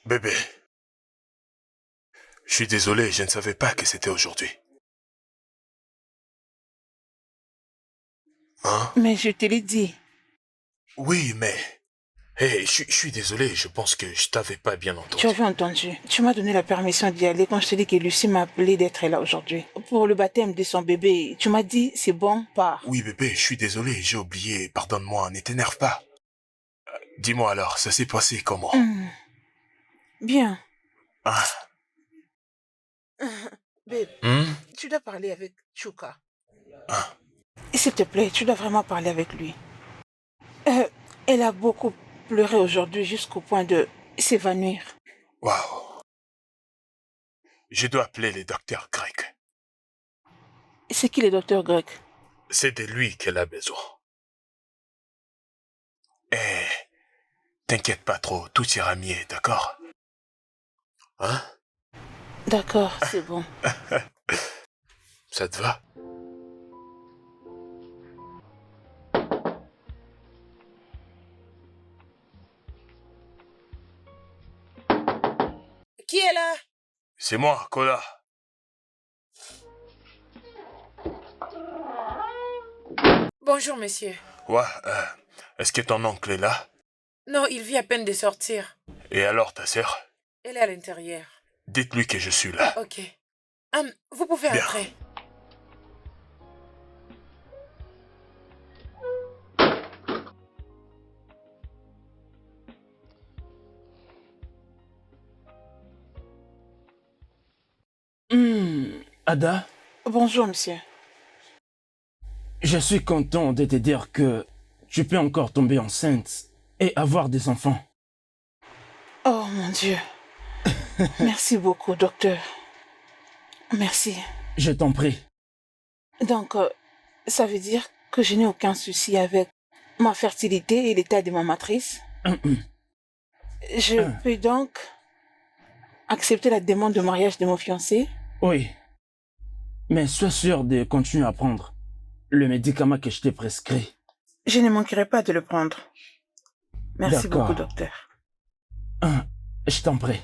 Bébé, je suis désolé, je ne savais pas que c'était aujourd'hui. Hein? Mais je te l'ai dit. Oui, mais... Hé, je suis désolé, je pense que je t'avais pas bien entendu. Tu avais entendu. Tu m'as donné la permission d'y aller quand je t'ai dit que Lucie m'a appelé d'être là aujourd'hui. Pour le baptême de son bébé, tu m'as dit, c'est bon, pars. Oui, bébé, je suis désolé, j'ai oublié, pardonne-moi, ne t'énerve pas. Dis-moi alors, ça s'est passé comment? Bien. Ah. Babe, Hmm? tu dois parler avec Chuka. Ah. S'il te plaît, tu dois vraiment parler avec lui. Elle a beaucoup pleuré aujourd'hui jusqu'au point de s'évanouir. Waouh. Je dois appeler le docteur grec. C'est qui le docteur grec? C'est de lui qu'elle a besoin. Eh, t'inquiète pas trop, tout ira mieux, d'accord? Hein? D'accord, c'est bon. Ça te va? Qui est là? C'est moi, Kola. Bonjour, monsieur. Ouais, est-ce que ton oncle est là? Non, il vient à peine de sortir. Et alors ta sœur? Elle est à l'intérieur. Dites-lui que je suis là. Ok. Vous pouvez Bien. entrer. Ada, Bonjour, monsieur. je suis content de te dire que tu peux encore tomber enceinte et avoir des enfants. Oh mon Dieu. Merci beaucoup, docteur. Merci. Je t'en prie. Donc, ça veut dire que je n'ai aucun souci avec ma fertilité et l'état de ma matrice. Je peux donc accepter la demande de mariage de mon fiancé? Oui. Mais sois sûr de continuer à prendre le médicament que je t'ai prescrit. Je ne manquerai pas de le prendre. Merci D'accord. beaucoup, docteur. Je t'en prie.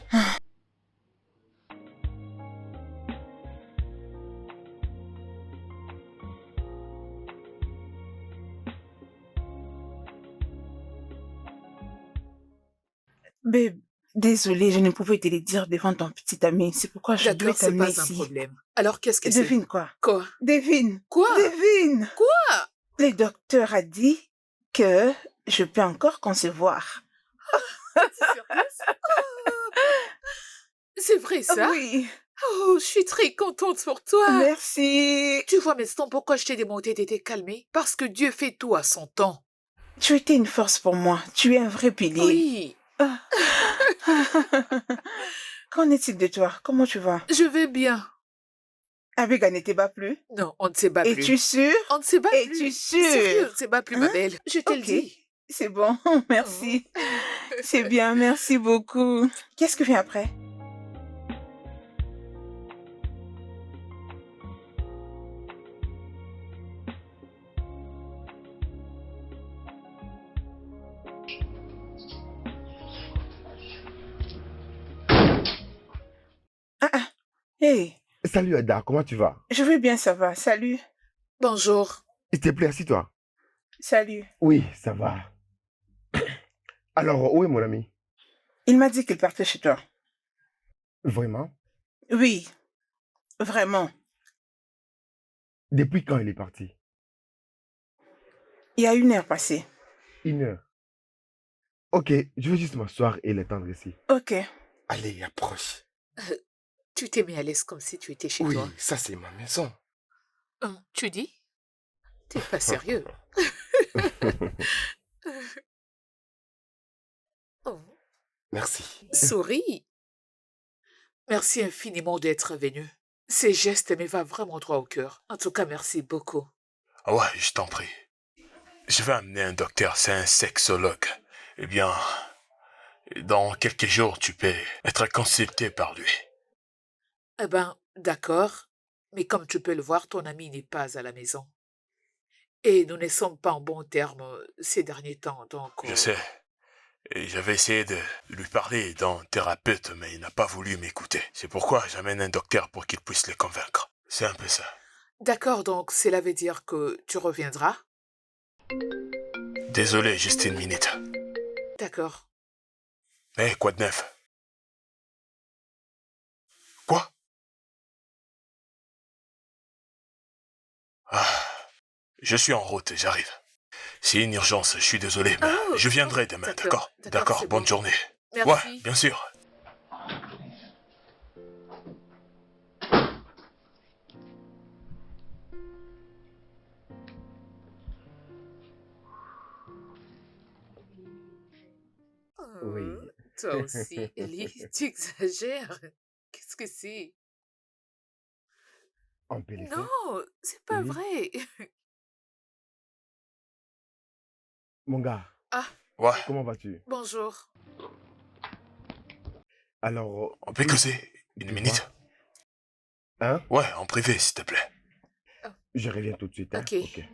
Babe, désolée, je ne pouvais te le dire devant ton petit ami. C'est pourquoi je dois D'accord, c'est t'amener pas un ici. problème. Alors, qu'est-ce que c'est? Devine quoi? Quoi? Devine. Quoi? Devine. Quoi? Le docteur a dit que je peux encore concevoir. C'est vrai, ça? Oui. Oh, je suis très contente pour toi. Merci. Tu vois maintenant pourquoi je t'ai demandé de te calmer? Parce que Dieu fait tout à son temps. Tu étais une force pour moi. Tu es un vrai pilier. Oui. Qu'en est-il de toi? Comment tu vas? Je vais bien. Abega ne te bat plus? Non, on ne se bat plus. Es-tu sûr? On ne se bat plus. Es-tu sûr? Sérieux, on ne se bat plus, ma Hein? belle. Je te le Ok. dis. C'est bon, merci. C'est bien, merci beaucoup. Qu'est-ce que vient après? Hey, Salut Ada, comment tu vas? je vais bien, ça va. Salut. Bonjour. S'il te plaît, assis-toi. Salut. Oui, ça va. Alors, où est mon ami? Il m'a dit qu'il partait chez toi. Vraiment? Oui, vraiment. Depuis quand il est parti? Il y a 1 heure passée. 1 heure. Ok, je vais juste m'asseoir et l'attendre ici. Ok. Allez, approche. Tu t'es mis à l'aise comme si tu étais chez Oui, toi. ça c'est ma maison. Tu dis? T'es pas sérieux. Merci. Souris. Merci infiniment d'être venu. Ces gestes me vont vraiment droit au cœur. En tout cas, merci beaucoup. Ah ouais, je t'en prie. Je vais amener un docteur, c'est un sexologue. Eh bien, dans quelques jours, tu peux être consulté par lui. Eh ben, d'accord. Mais comme tu peux le voir, ton ami n'est pas à la maison. Et nous ne sommes pas en bons termes ces derniers temps, donc... Je sais. Et j'avais essayé de lui parler d'un thérapeute, mais il n'a pas voulu m'écouter. C'est pourquoi j'amène un docteur pour qu'il puisse le convaincre. C'est un peu ça. D'accord, donc cela veut dire que tu reviendras? Désolé, juste une minute. D'accord. Eh, quoi de neuf? Quoi? Ah, je suis en route, j'arrive. C'est une urgence, je suis désolé, mais Oh, je viendrai demain, d'accord? D'accord, c'est bonne bon. journée. Merci. Ouais, bien sûr. Oui. Toi aussi, Ellie, tu exagères. Qu'est-ce que c'est? On peut les faire? Non, c'est pas Oui. vrai. Mon gars, Ah, Ouais, comment vas-tu? bonjour. Alors, on peut oui, causer une tu minute? vois, hein? Ouais, en privé, s'il te plaît. Je reviens tout de suite, hein? Ok. Ok.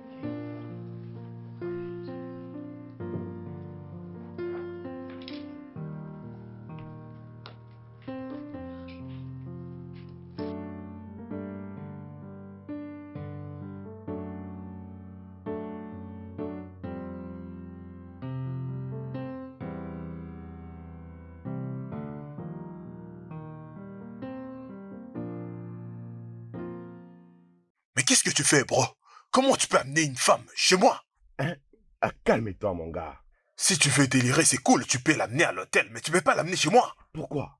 Mais qu'est-ce que tu fais, bro? Comment tu peux amener une femme chez moi? Hein? Ah, calme-toi, mon gars. Si tu veux délirer, c'est cool, tu peux l'amener à l'hôtel, mais tu peux pas l'amener chez moi. Pourquoi?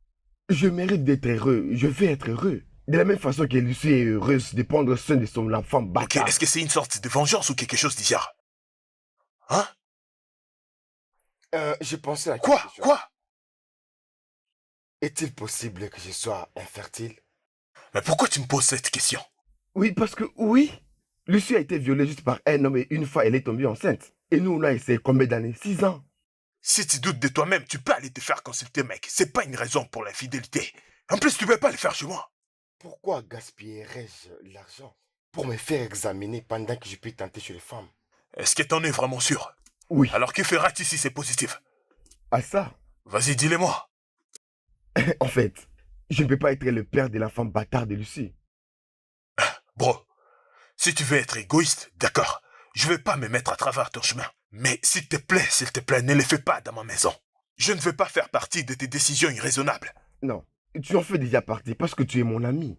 Je mérite d'être heureux. Je vais être heureux. De la même façon que Lucie est heureuse de prendre soin de son enfant Ok, bâtard. est-ce que c'est une sorte de vengeance ou quelque chose d'hier? Hein? J'ai pensé à Quoi? quelque chose. Quoi? Est-il possible que je sois infertile? Mais pourquoi tu me poses cette question? Oui, parce que oui, Lucie a été violée juste par un homme et une fois elle est tombée enceinte. Et nous, on a essayé combien d'années? 6 ans. Si tu doutes de toi-même, tu peux aller te faire consulter, mec. C'est pas une raison pour l'infidélité. En plus, tu peux pas le faire chez moi. Pourquoi gaspillerais-je l'argent pour me faire examiner pendant que je peux tenter chez les femmes? Est-ce que t'en es vraiment sûr? Oui. Alors que feras-tu si c'est positif? À ça, Vas-y, dis-le-moi. en fait, je ne peux pas être le père de l'enfant bâtard de Lucie. Bro, si tu veux être égoïste, d'accord. Je vais pas me mettre à travers ton chemin. Mais s'il te plaît, ne le fais pas dans ma maison. Je ne veux pas faire partie de tes décisions irraisonnables. Non, tu en fais déjà partie parce que tu es mon ami.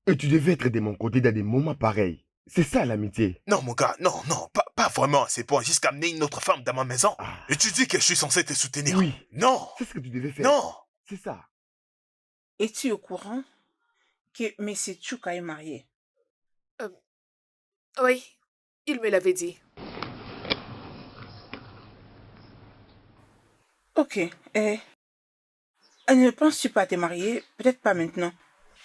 Et tu devais être de mon côté dans des moments pareils. C'est ça l'amitié. Non, mon gars, non, pas vraiment à ces points, jusqu'à amener une autre femme dans ma maison. Ah. Et tu dis que je suis censé te soutenir. Oui. Non, C'est ce que tu devais faire. non. C'est ça. Es-tu au courant que M. Tchouka est marié? Oui, il me l'avait dit. Ok. Ne penses-tu pas te marier? Peut-être pas maintenant.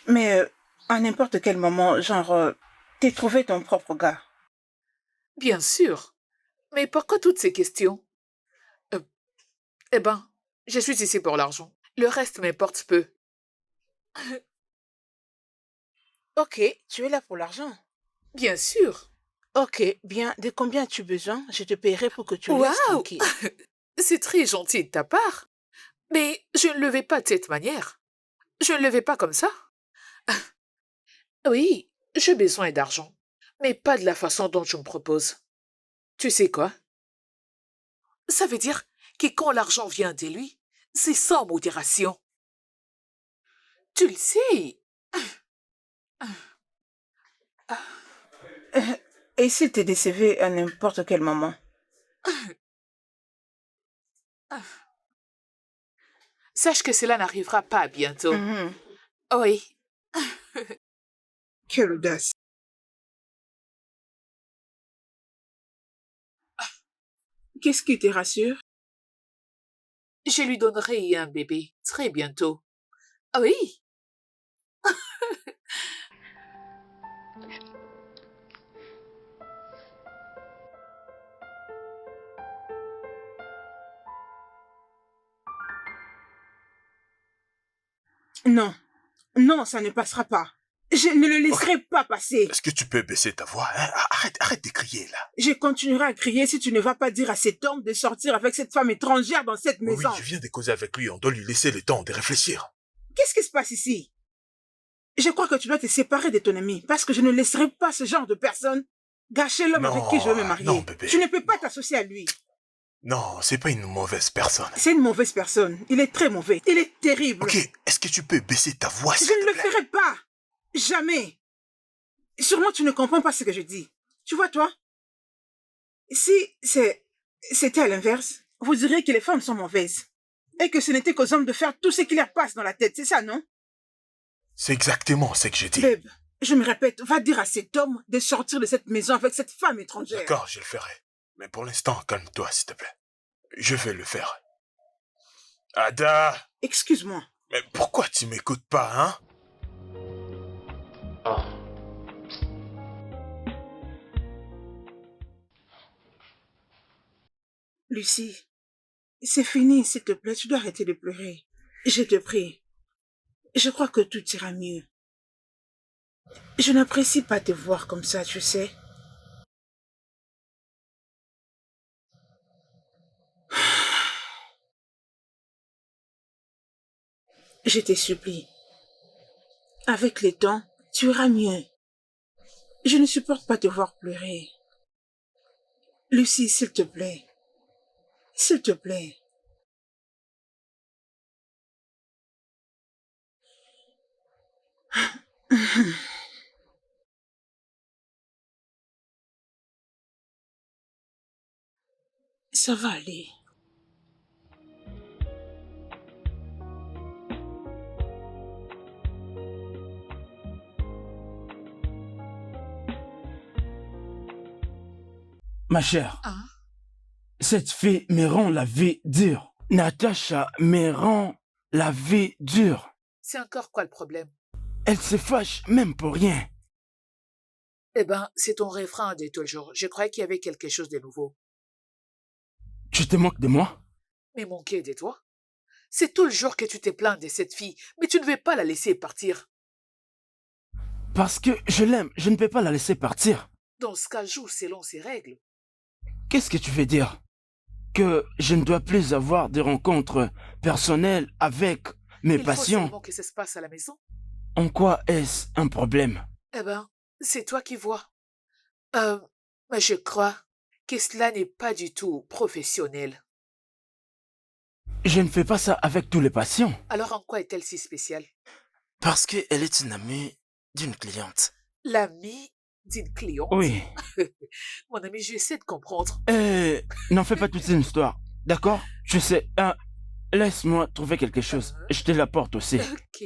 Mais à n'importe quel moment, genre, t'es trouvé ton propre gars. Bien sûr. Mais pourquoi toutes ces questions? Eh ben, je suis ici pour l'argent. Le reste m'importe peu. Ok, tu es là pour l'argent. Bien sûr. Ok, bien, de combien as-tu besoin? Je te paierai pour que tu le laisses Waouh! tranquille. C'est très gentil de ta part. Mais je ne le vais pas de cette manière. Je ne le vais pas comme ça. Oui, j'ai besoin d'argent. Mais pas de la façon dont tu me proposes. Tu sais quoi? Ça veut dire que quand l'argent vient de lui, c'est sans modération. Tu le sais. Et s'il te décevait à n'importe quel moment? Sache que cela n'arrivera pas bientôt. Mhm. Oui. Quelle audace. Qu'est-ce qui te rassure? Je lui donnerai un bébé très bientôt. Ah oui. Non, non, ça ne passera pas. Je ne le laisserai pas passer. Est-ce que tu peux baisser ta voix, hein? Arrête de crier, là. Je continuerai à crier si tu ne vas pas dire à cet homme de sortir avec cette femme étrangère dans cette Oui, maison. je viens de causer avec lui, on doit lui laisser le temps de réfléchir. Qu'est-ce qui se passe ici? Je crois que tu dois te séparer de ton ami, parce que je ne laisserai pas ce genre de personne gâcher l'homme avec qui je veux me marier. Non, bébé. Tu ne peux pas t'associer à lui. Non, c'est pas une mauvaise personne. C'est une mauvaise personne. Il est très mauvais. Il est terrible. Ok, est-ce que tu peux baisser ta voix, s'il Je te ne le plaît? ferai pas. Jamais. Sûrement tu ne comprends pas ce que je dis. Tu vois, toi? Si c'était à l'inverse, vous diriez que les femmes sont mauvaises. Et que ce n'était qu'aux hommes de faire tout ce qui leur passe dans la tête. C'est ça, non? C'est exactement ce que j'ai dit. Babe, je me répète, va dire à cet homme de sortir de cette maison avec cette femme étrangère. D'accord, je le ferai. Mais pour l'instant, calme-toi, s'il te plaît. Je vais le faire. Ada! Excuse-moi. Mais pourquoi tu m'écoutes pas, hein? Lucie, c'est fini, s'il te plaît, tu dois arrêter de pleurer. Je te prie. Je crois que tout ira mieux. Je n'apprécie pas te voir comme ça, tu sais. Je te supplie. Avec le temps, tu iras mieux. Je ne supporte pas te voir pleurer. Lucie, s'il te plaît. S'il te plaît. Ça va aller. Ma chère, Hein? cette fille me rend la vie dure. Natacha me rend la vie dure. C'est encore quoi le problème? Elle se fâche même pour rien. Eh ben, c'est ton refrain de toujours. Je croyais qu'il y avait quelque chose de nouveau. Tu te moques de moi? Mais manquer de toi? C'est tout le jour que tu te plains de cette fille, mais tu ne veux pas la laisser partir. Parce que je l'aime, je ne peux pas la laisser partir. Dans ce cas, joue selon ses règles. Qu'est-ce que tu veux dire? Que je ne dois plus avoir de rencontres personnelles avec mes Il faut patients? seulement que ça se passe à la maison. En quoi est-ce un problème? Eh ben, c'est toi qui vois. Mais je crois que cela n'est pas du tout professionnel. Je ne fais pas ça avec tous les patients. Alors en quoi est-elle si spéciale? Parce qu'elle est une amie d'une cliente. L'amie d'une cliente? Oui. Mon ami, j'essaie de comprendre. N'en fais pas toute une histoire, d'accord? Je sais, laisse-moi trouver quelque chose. Je te l'apporte aussi. Ok.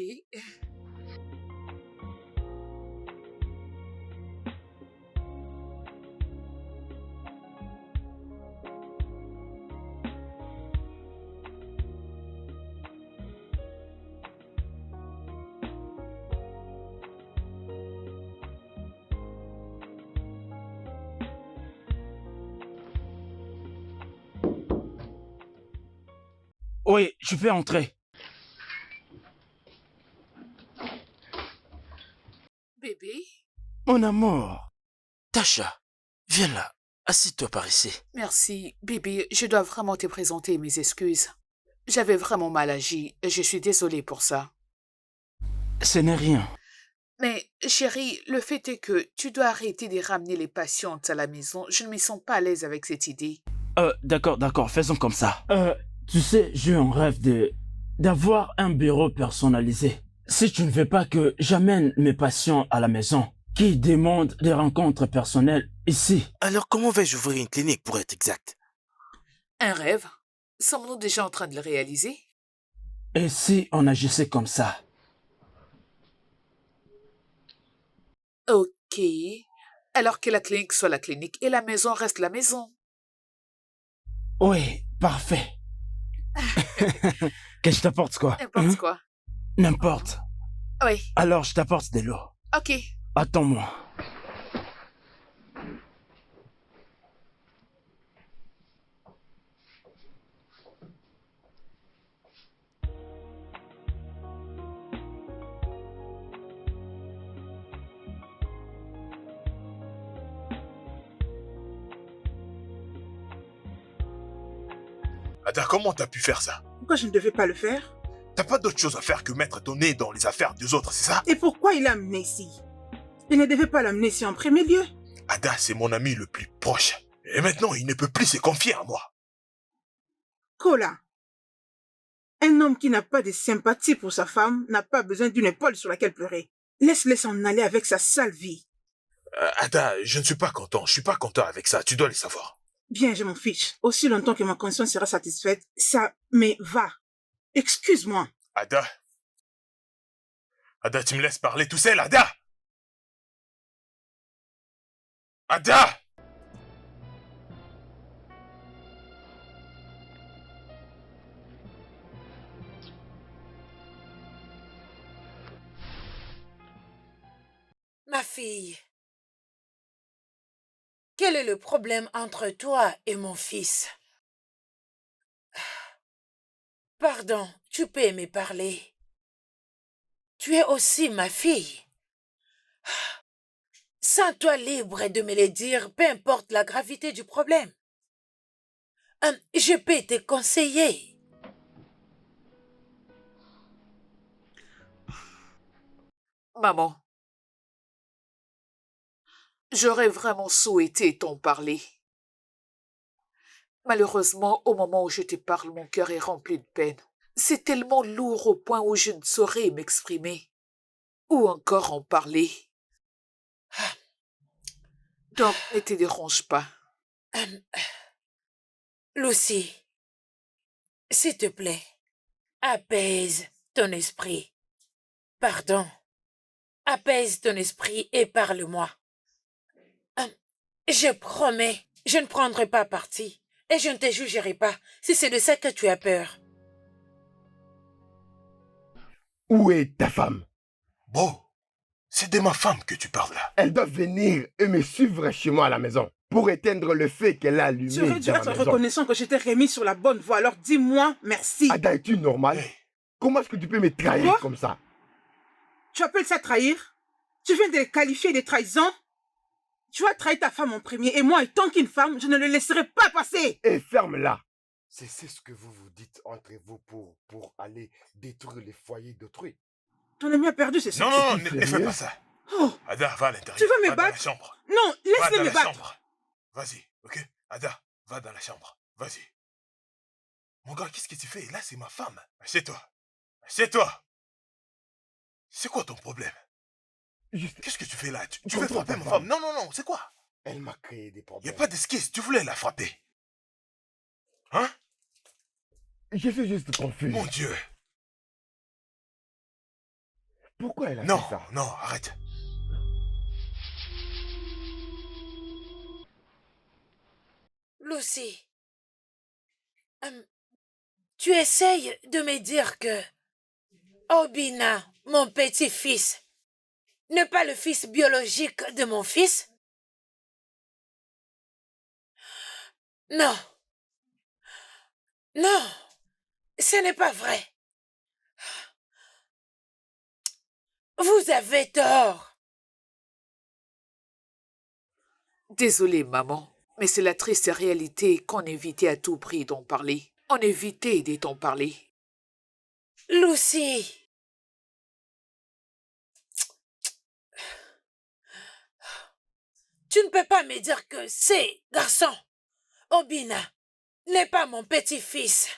Oui, je peux entrer. Bébé? Mon amour. Tasha, viens là. Assis-toi par ici. Merci, bébé. Je dois vraiment te présenter mes excuses. J'avais vraiment mal agi et je suis désolée pour ça. Ce n'est rien. Mais, chérie, le fait est que tu dois arrêter de ramener les patientes à la maison. Je ne me sens pas à l'aise avec cette idée. D'accord, faisons comme ça. Tu sais, j'ai un rêve d'avoir un bureau personnalisé. Si tu ne veux pas que j'amène mes patients à la maison, qui demandent des rencontres personnelles ici. Alors comment vais-je ouvrir une clinique pour être exact? Un rêve? Sommes-nous déjà en train de le réaliser? Et si on agissait comme ça? Ok. Alors que la clinique soit la clinique et la maison reste la maison. Oui, parfait. Que je t'apporte quoi? N'importe quoi. N'importe. Oui. Alors, je t'apporte de l'eau. Ok. Attends-moi. Ada, comment t'as pu faire ça? Pourquoi je ne devais pas le faire? T'as pas d'autre chose à faire que mettre ton nez dans les affaires des autres, c'est ça? Et pourquoi il l'a amené ici? Il ne devait pas l'amener ici en premier lieu. Ada, c'est mon ami le plus proche. Et maintenant, il ne peut plus se confier à moi. Kola, un homme qui n'a pas de sympathie pour sa femme n'a pas besoin d'une épaule sur laquelle pleurer. Laisse-le s'en aller avec sa sale vie. Ada, je ne suis pas content. Je suis pas content avec ça. Tu dois le savoir. Bien, je m'en fiche. Aussi longtemps que ma conscience sera satisfaite, ça, mais va. Excuse-moi. Ada. Ada, tu me laisses parler tout seul, Ada! Ada! Ma fille, quel est le problème entre toi et mon fils? Pardon, tu peux me parler. Tu es aussi ma fille. Sens-toi libre de me le dire, peu importe la gravité du problème. Je peux te conseiller. Maman, j'aurais vraiment souhaité t'en parler. Malheureusement, au moment où je te parle, mon cœur est rempli de peine. C'est tellement lourd au point où je ne saurais m'exprimer ou encore en parler. Donc, ne te dérange pas. Lucy, s'il te plaît, apaise ton esprit. Pardon. Apaise ton esprit et parle-moi. Je promets, je ne prendrai pas parti et je ne te jugerai pas si c'est de ça que tu as peur. Où est ta femme? Bon, c'est de ma femme que tu parles là. Elle doit venir et me suivre chez moi à la maison pour éteindre le feu qu'elle a allumé Tu aurais dû dans être ma maison. reconnaissant que je t'ai remis sur la bonne voie, alors dis-moi merci. Ada, es-tu normal? Comment est-ce que tu peux me trahir Quoi? comme ça? Tu appelles ça trahir? Tu viens de le qualifier de trahison? Tu as trahi ta femme en premier et moi, étant qu'une femme, je ne le laisserai pas passer. Et ferme-la. C'est ce que vous vous dites entre vous pour aller détruire les foyers d'autrui. Ton ami a perdu ses sens. Non, ne fais pas ça. Oh, Ada, va à l'intérieur. tu veux me Va dans la battre? chambre. Non, Va laisse-le dans me la battre. chambre. Vas-y, ok? Ada, va dans la chambre. Vas-y. Mon gars, qu'est-ce que tu fais? Là, c'est ma femme. Assieds-toi. Assieds-toi. C'est quoi ton problème? Qu'est-ce que tu fais là? Tu veux frapper ma femme? Non, c'est quoi? Elle m'a créé des Y a problèmes. pas d'esquisse, tu voulais la frapper. Hein? Je suis juste confus. Mon Dieu. Pourquoi elle a Non, fait ça? non, arrête. Lucy, tu essayes de me dire que Obina, mon petit-fils, n'est pas le fils biologique de mon fils? Non. Non, ce n'est pas vrai. Vous avez tort. Désolée, maman, mais c'est la triste réalité qu'on évitait à tout prix d'en parler. On évitait de t'en parler. Lucy. Tu ne peux pas me dire que ces garçons, Obina, n'est pas mon petit-fils.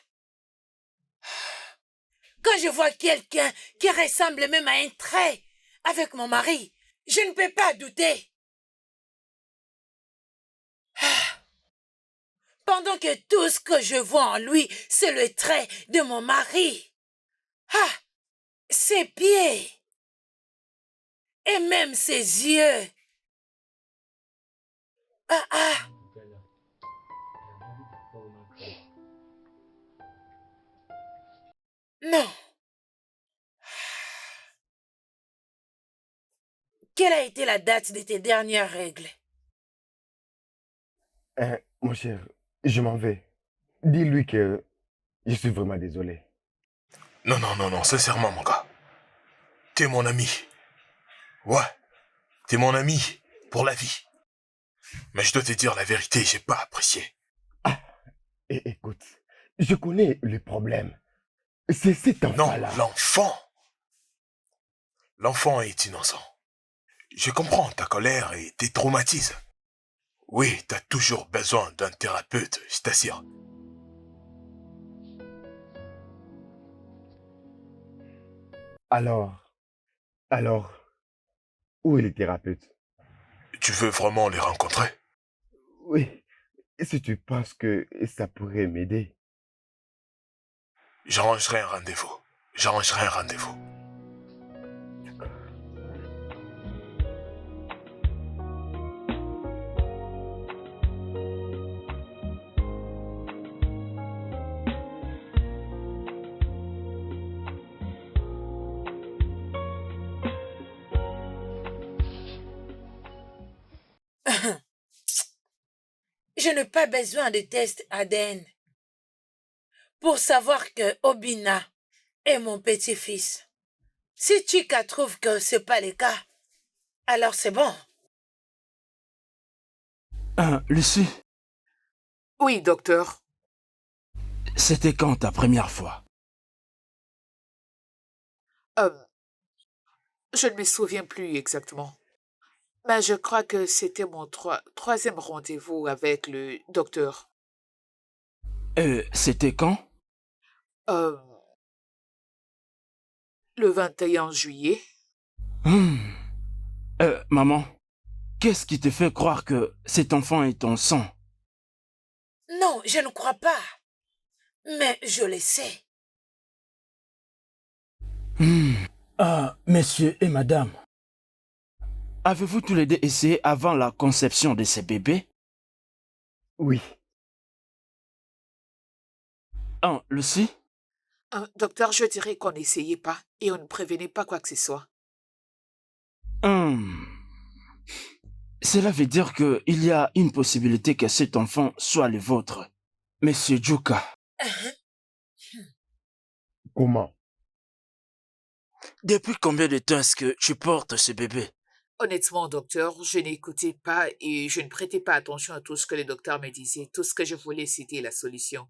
Quand je vois quelqu'un qui ressemble même à un trait avec mon mari, je ne peux pas douter. Pendant que tout ce que je vois en lui, c'est le trait de mon mari. Ses pieds. Et même ses yeux. Non. Quelle a été la date de tes dernières règles? Mon cher, je m'en vais. Dis-lui que je suis vraiment désolé. Non, non, non, non, sincèrement, mon gars. T'es mon ami. Ouais, t'es mon ami pour la vie. Mais je dois te dire la vérité, j'ai pas apprécié. Et écoute, je connais le problème. C'est cet Non, enfant-là. l'enfant. L'enfant est innocent. Je comprends ta colère et tes traumatismes. Oui, t'as toujours besoin d'un thérapeute, je t'assure. Alors, où est le thérapeute? Tu veux vraiment les rencontrer? Oui, si tu penses que ça pourrait m'aider. J'arrangerai un rendez-vous. J'arrangerai un rendez-vous. Je n'ai pas besoin de tests ADN pour savoir que Obina est mon petit-fils. Si Chika trouve que ce n'est pas le cas, alors c'est bon. Lucie, Oui, docteur. c'était quand ta première fois? Je ne me souviens plus exactement. Mais je crois que c'était mon troisième rendez-vous avec le docteur. C'était quand? Euh, le 21 juillet. Maman, qu'est-ce qui te fait croire que cet enfant est ton sang? Non, je ne crois pas. Mais je le sais. Messieurs et madame, avez-vous tous les deux essayé avant la conception de ces bébés? Oui. Lucie? Docteur, je dirais qu'on n'essayait pas et on ne prévenait pas quoi que ce soit. Cela veut dire qu'il y a une possibilité que cet enfant soit le vôtre. Monsieur Juka. Comment? Depuis combien de temps est-ce que tu portes ce bébé? Honnêtement, docteur, je n'écoutais pas et je ne prêtais pas attention à tout ce que le docteur me disait. Tout ce que je voulais, c'était la solution.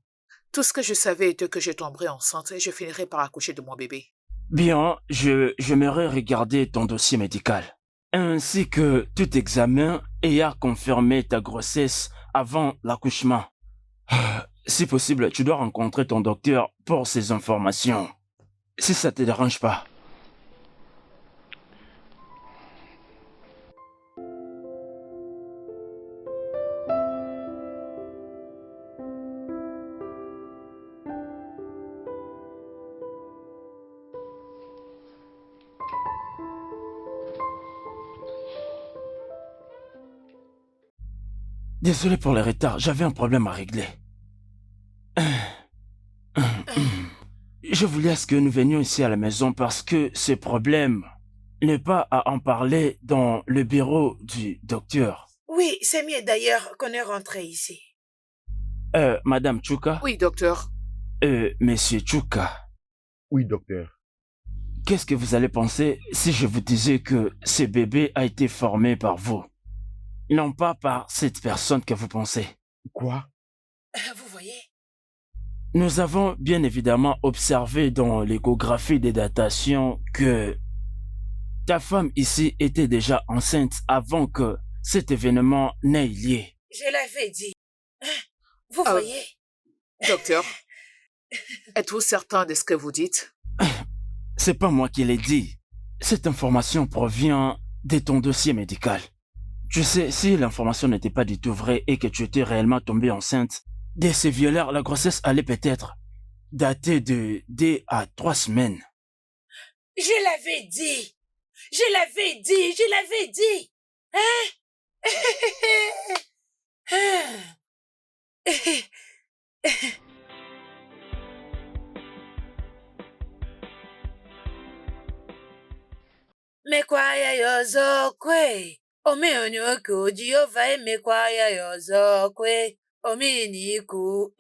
Tout ce que je savais était que je tomberais enceinte et je finirais par accoucher de mon bébé. Bien, j'aimerais regarder ton dossier médical, ainsi que tout examen ayant confirmé ta grossesse avant l'accouchement. Si possible, tu dois rencontrer ton docteur pour ces informations. Si ça te dérange pas. Désolé pour le retard, j'avais un problème à régler. Je voulais à ce que nous venions ici à la maison parce que ce problème n'est pas à en parler dans le bureau du docteur. Oui, c'est mieux d'ailleurs qu'on est rentré ici. Madame Chuka? Oui, docteur. Monsieur Chuka? Oui, docteur. Qu'est-ce que vous allez penser si je vous disais que ce bébé a été formé par vous? Non pas par cette personne que vous pensez. Quoi? Vous voyez? Nous avons bien évidemment observé dans l'échographie des datations que ta femme ici était déjà enceinte avant que cet événement n'ait lieu. Je l'avais dit. Vous voyez? Docteur, êtes-vous certain de ce que vous dites? C'est pas moi qui l'ai dit. Cette information provient de ton dossier médical. Tu sais, si l'information n'était pas du tout vraie et que tu étais réellement tombée enceinte de ces violeurs, la grossesse allait peut-être dater de 2 à 3 semaines. Je l'avais dit. Je l'avais dit. Je l'avais dit. mekwaya yozokwe. Omi onyoku Jehovah mekwaya yozokwe. Omi niku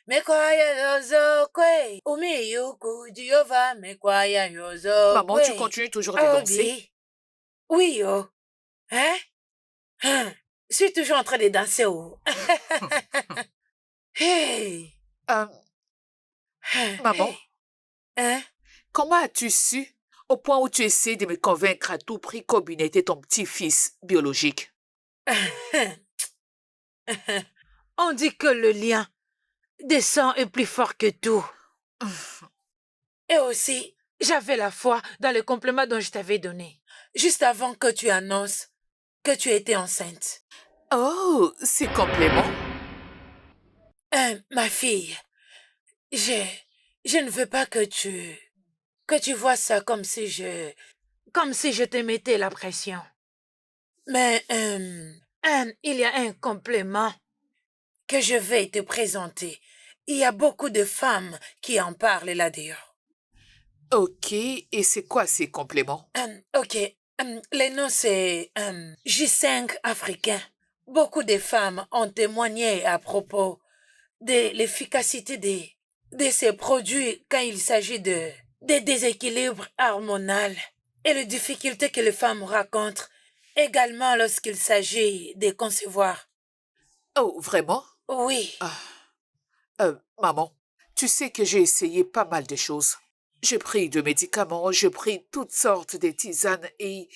mekwaya yozokwe. Omi yuku Jehovah mekwaya yozokwe. Maman, tu continues toujours de danser? Oui, oh. Hein? Je suis toujours en train de danser, oh. Hey. Maman, Hein? comment as-tu su au point où tu essaies de me convaincre à tout prix qu'Obin était ton petit-fils biologique? On dit que le lien des sangs est plus fort que tout. Et aussi, j'avais la foi dans le complément dont je t'avais donné, juste avant que tu annonces que tu étais enceinte. Oh, ces compléments? Ma fille, je ne veux pas que tu vois ça comme si je te mettais la pression. Mais il y a un complément que je vais te présenter. Il y a beaucoup de femmes qui en parlent là-dehors. Ok, et c'est quoi ces compléments? Ok, le nom c'est J5 africain. Beaucoup de femmes ont témoigné à propos de l'efficacité de ces produits quand il s'agit de déséquilibres hormonaux et les difficultés que les femmes rencontrent également lorsqu'il s'agit de concevoir. Oh, vraiment? Oui. Maman, tu sais que j'ai essayé pas mal de choses. J'ai pris de médicaments, j'ai pris toutes sortes de tisanes et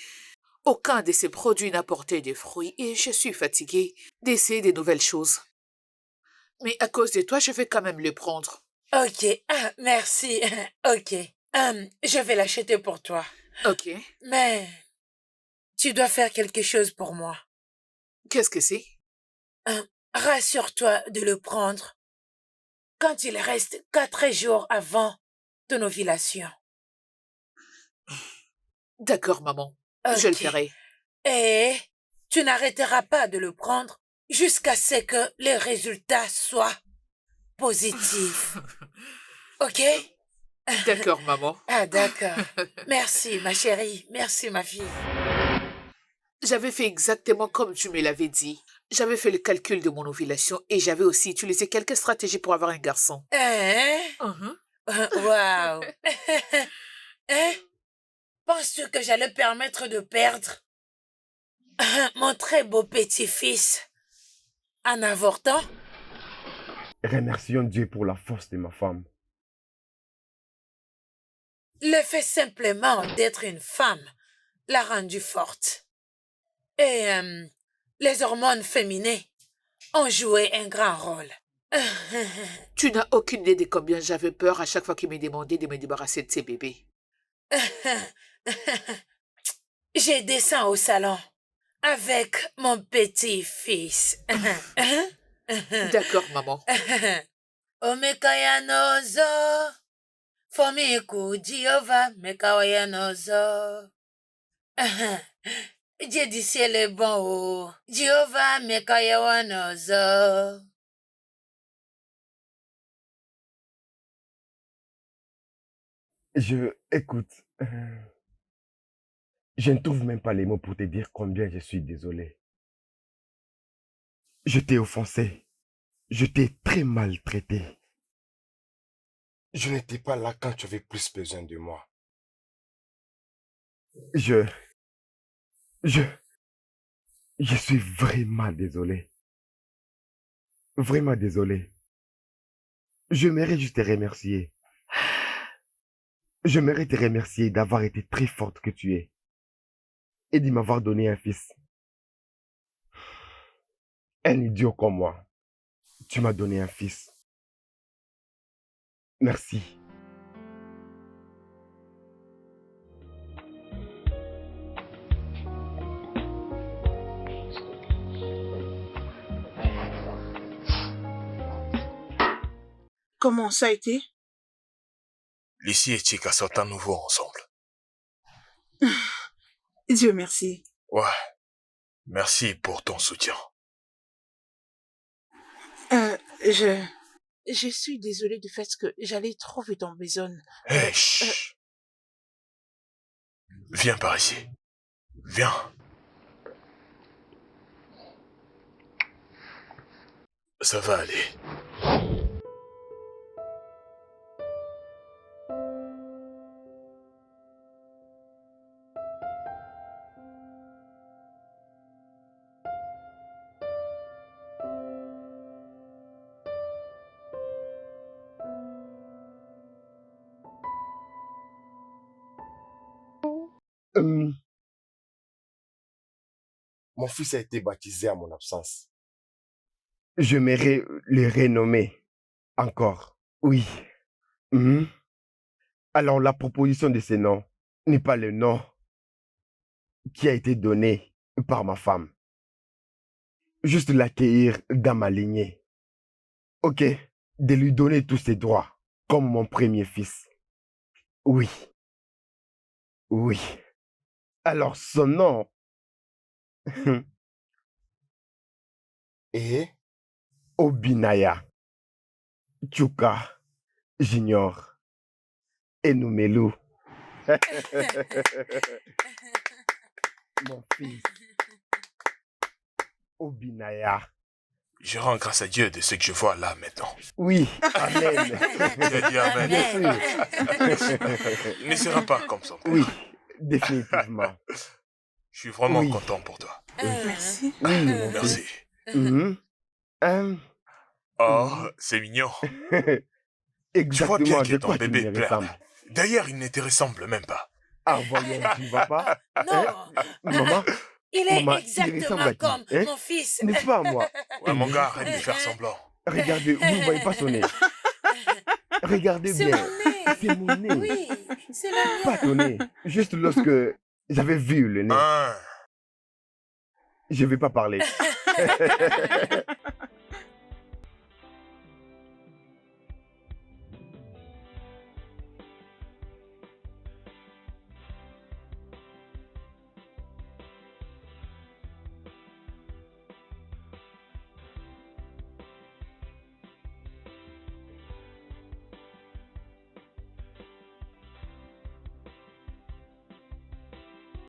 aucun de ces produits n'a porté de fruits et je suis fatiguée d'essayer de nouvelles choses. Mais à cause de toi, je vais quand même le prendre. Ok, merci. Ok, je vais l'acheter pour toi. Ok. Mais tu dois faire quelque chose pour moi. Qu'est-ce que c'est? Rassure-toi de le prendre quand il reste 4 jours avant ton ovulation. D'accord, maman. Ok. Je le ferai. Et tu n'arrêteras pas de le prendre jusqu'à ce que les résultats soient positifs. Ok? D'accord, maman. Ah, d'accord. Merci, ma chérie. Merci, ma fille. J'avais fait exactement comme tu me l'avais dit. J'avais fait le calcul de mon ovulation et j'avais aussi utilisé quelques stratégies pour avoir un garçon. Wow. Penses-tu que j'allais permettre de perdre mon très beau petit-fils en avortant? Remercions Dieu pour la force de ma femme. Le fait simplement d'être une femme l'a rendue forte. Et les hormones féminines ont joué un grand rôle. Tu n'as aucune idée de combien j'avais peur à chaque fois qu'il me demandait de me débarrasser de ses bébés. J'ai descendu au salon avec mon petit-fils. D'accord, maman. Omekayanozo, Fomiku Jehovah, Mekayanozo. Dieu du ciel est bon, oh. Jehovah, Mekayanozo. Écoute, je ne trouve même pas les mots pour te dire combien je suis désolé. Je t'ai offensé. Je t'ai très maltraité. Je n'étais pas là quand tu avais plus besoin de moi. Je suis vraiment désolé. Vraiment désolé. J'aimerais juste te remercier. J'aimerais te remercier d'avoir été très forte que tu es et de m'avoir donné un fils. Un idiot comme moi. Tu m'as donné un fils. Merci. Comment ça a été? Lucie et Chica sont à nouveau ensemble. Dieu merci. Ouais. Merci pour ton soutien. Je suis désolée du fait que j'allais trop vite en besogne. Hey, chut. Viens par ici. Viens. Ça va aller. Hum, Mon fils a été baptisé à mon absence. J'aimerais le renommer encore. Oui. Mhm. Alors la proposition de ce nom n'est pas le nom qui a été donné par ma femme. Juste l'accueillir dans ma lignée. Ok, de lui donner tous ses droits, comme mon premier fils. Oui. Oui. Alors son nom... Et Obinaya, Chuka, Junior, Enumelu. Mon fils. Obinaya. Je rends grâce à Dieu de ce que je vois là maintenant. Oui, amen. Tu as dit amen. Bien sûr. Il ne sera pas comme son père. Oui, définitivement. Je suis vraiment Oui. content pour toi. Merci. Oui, mon Merci. fils. Mhm. Oh, c'est mignon. Tu vois bien Exactement, que je ton crois qu'il bébé me pleure. ressemble. D'ailleurs, il ne te ressemble même pas. Ah, voyons, tu ne vois pas? Non, Maman, il est maman, il ressemble exactement à qui? comme Hein? mon fils. N'est-ce pas à moi? Ouais, mon gars, arrête de faire semblant. Regardez, vous ne voyez pas son nez. Regardez C'est bien. mon nez. C'est mon nez. Oui, c'est le Pas mien. ton nez. Juste lorsque j'avais vu le nez. Hein? Je ne vais pas parler.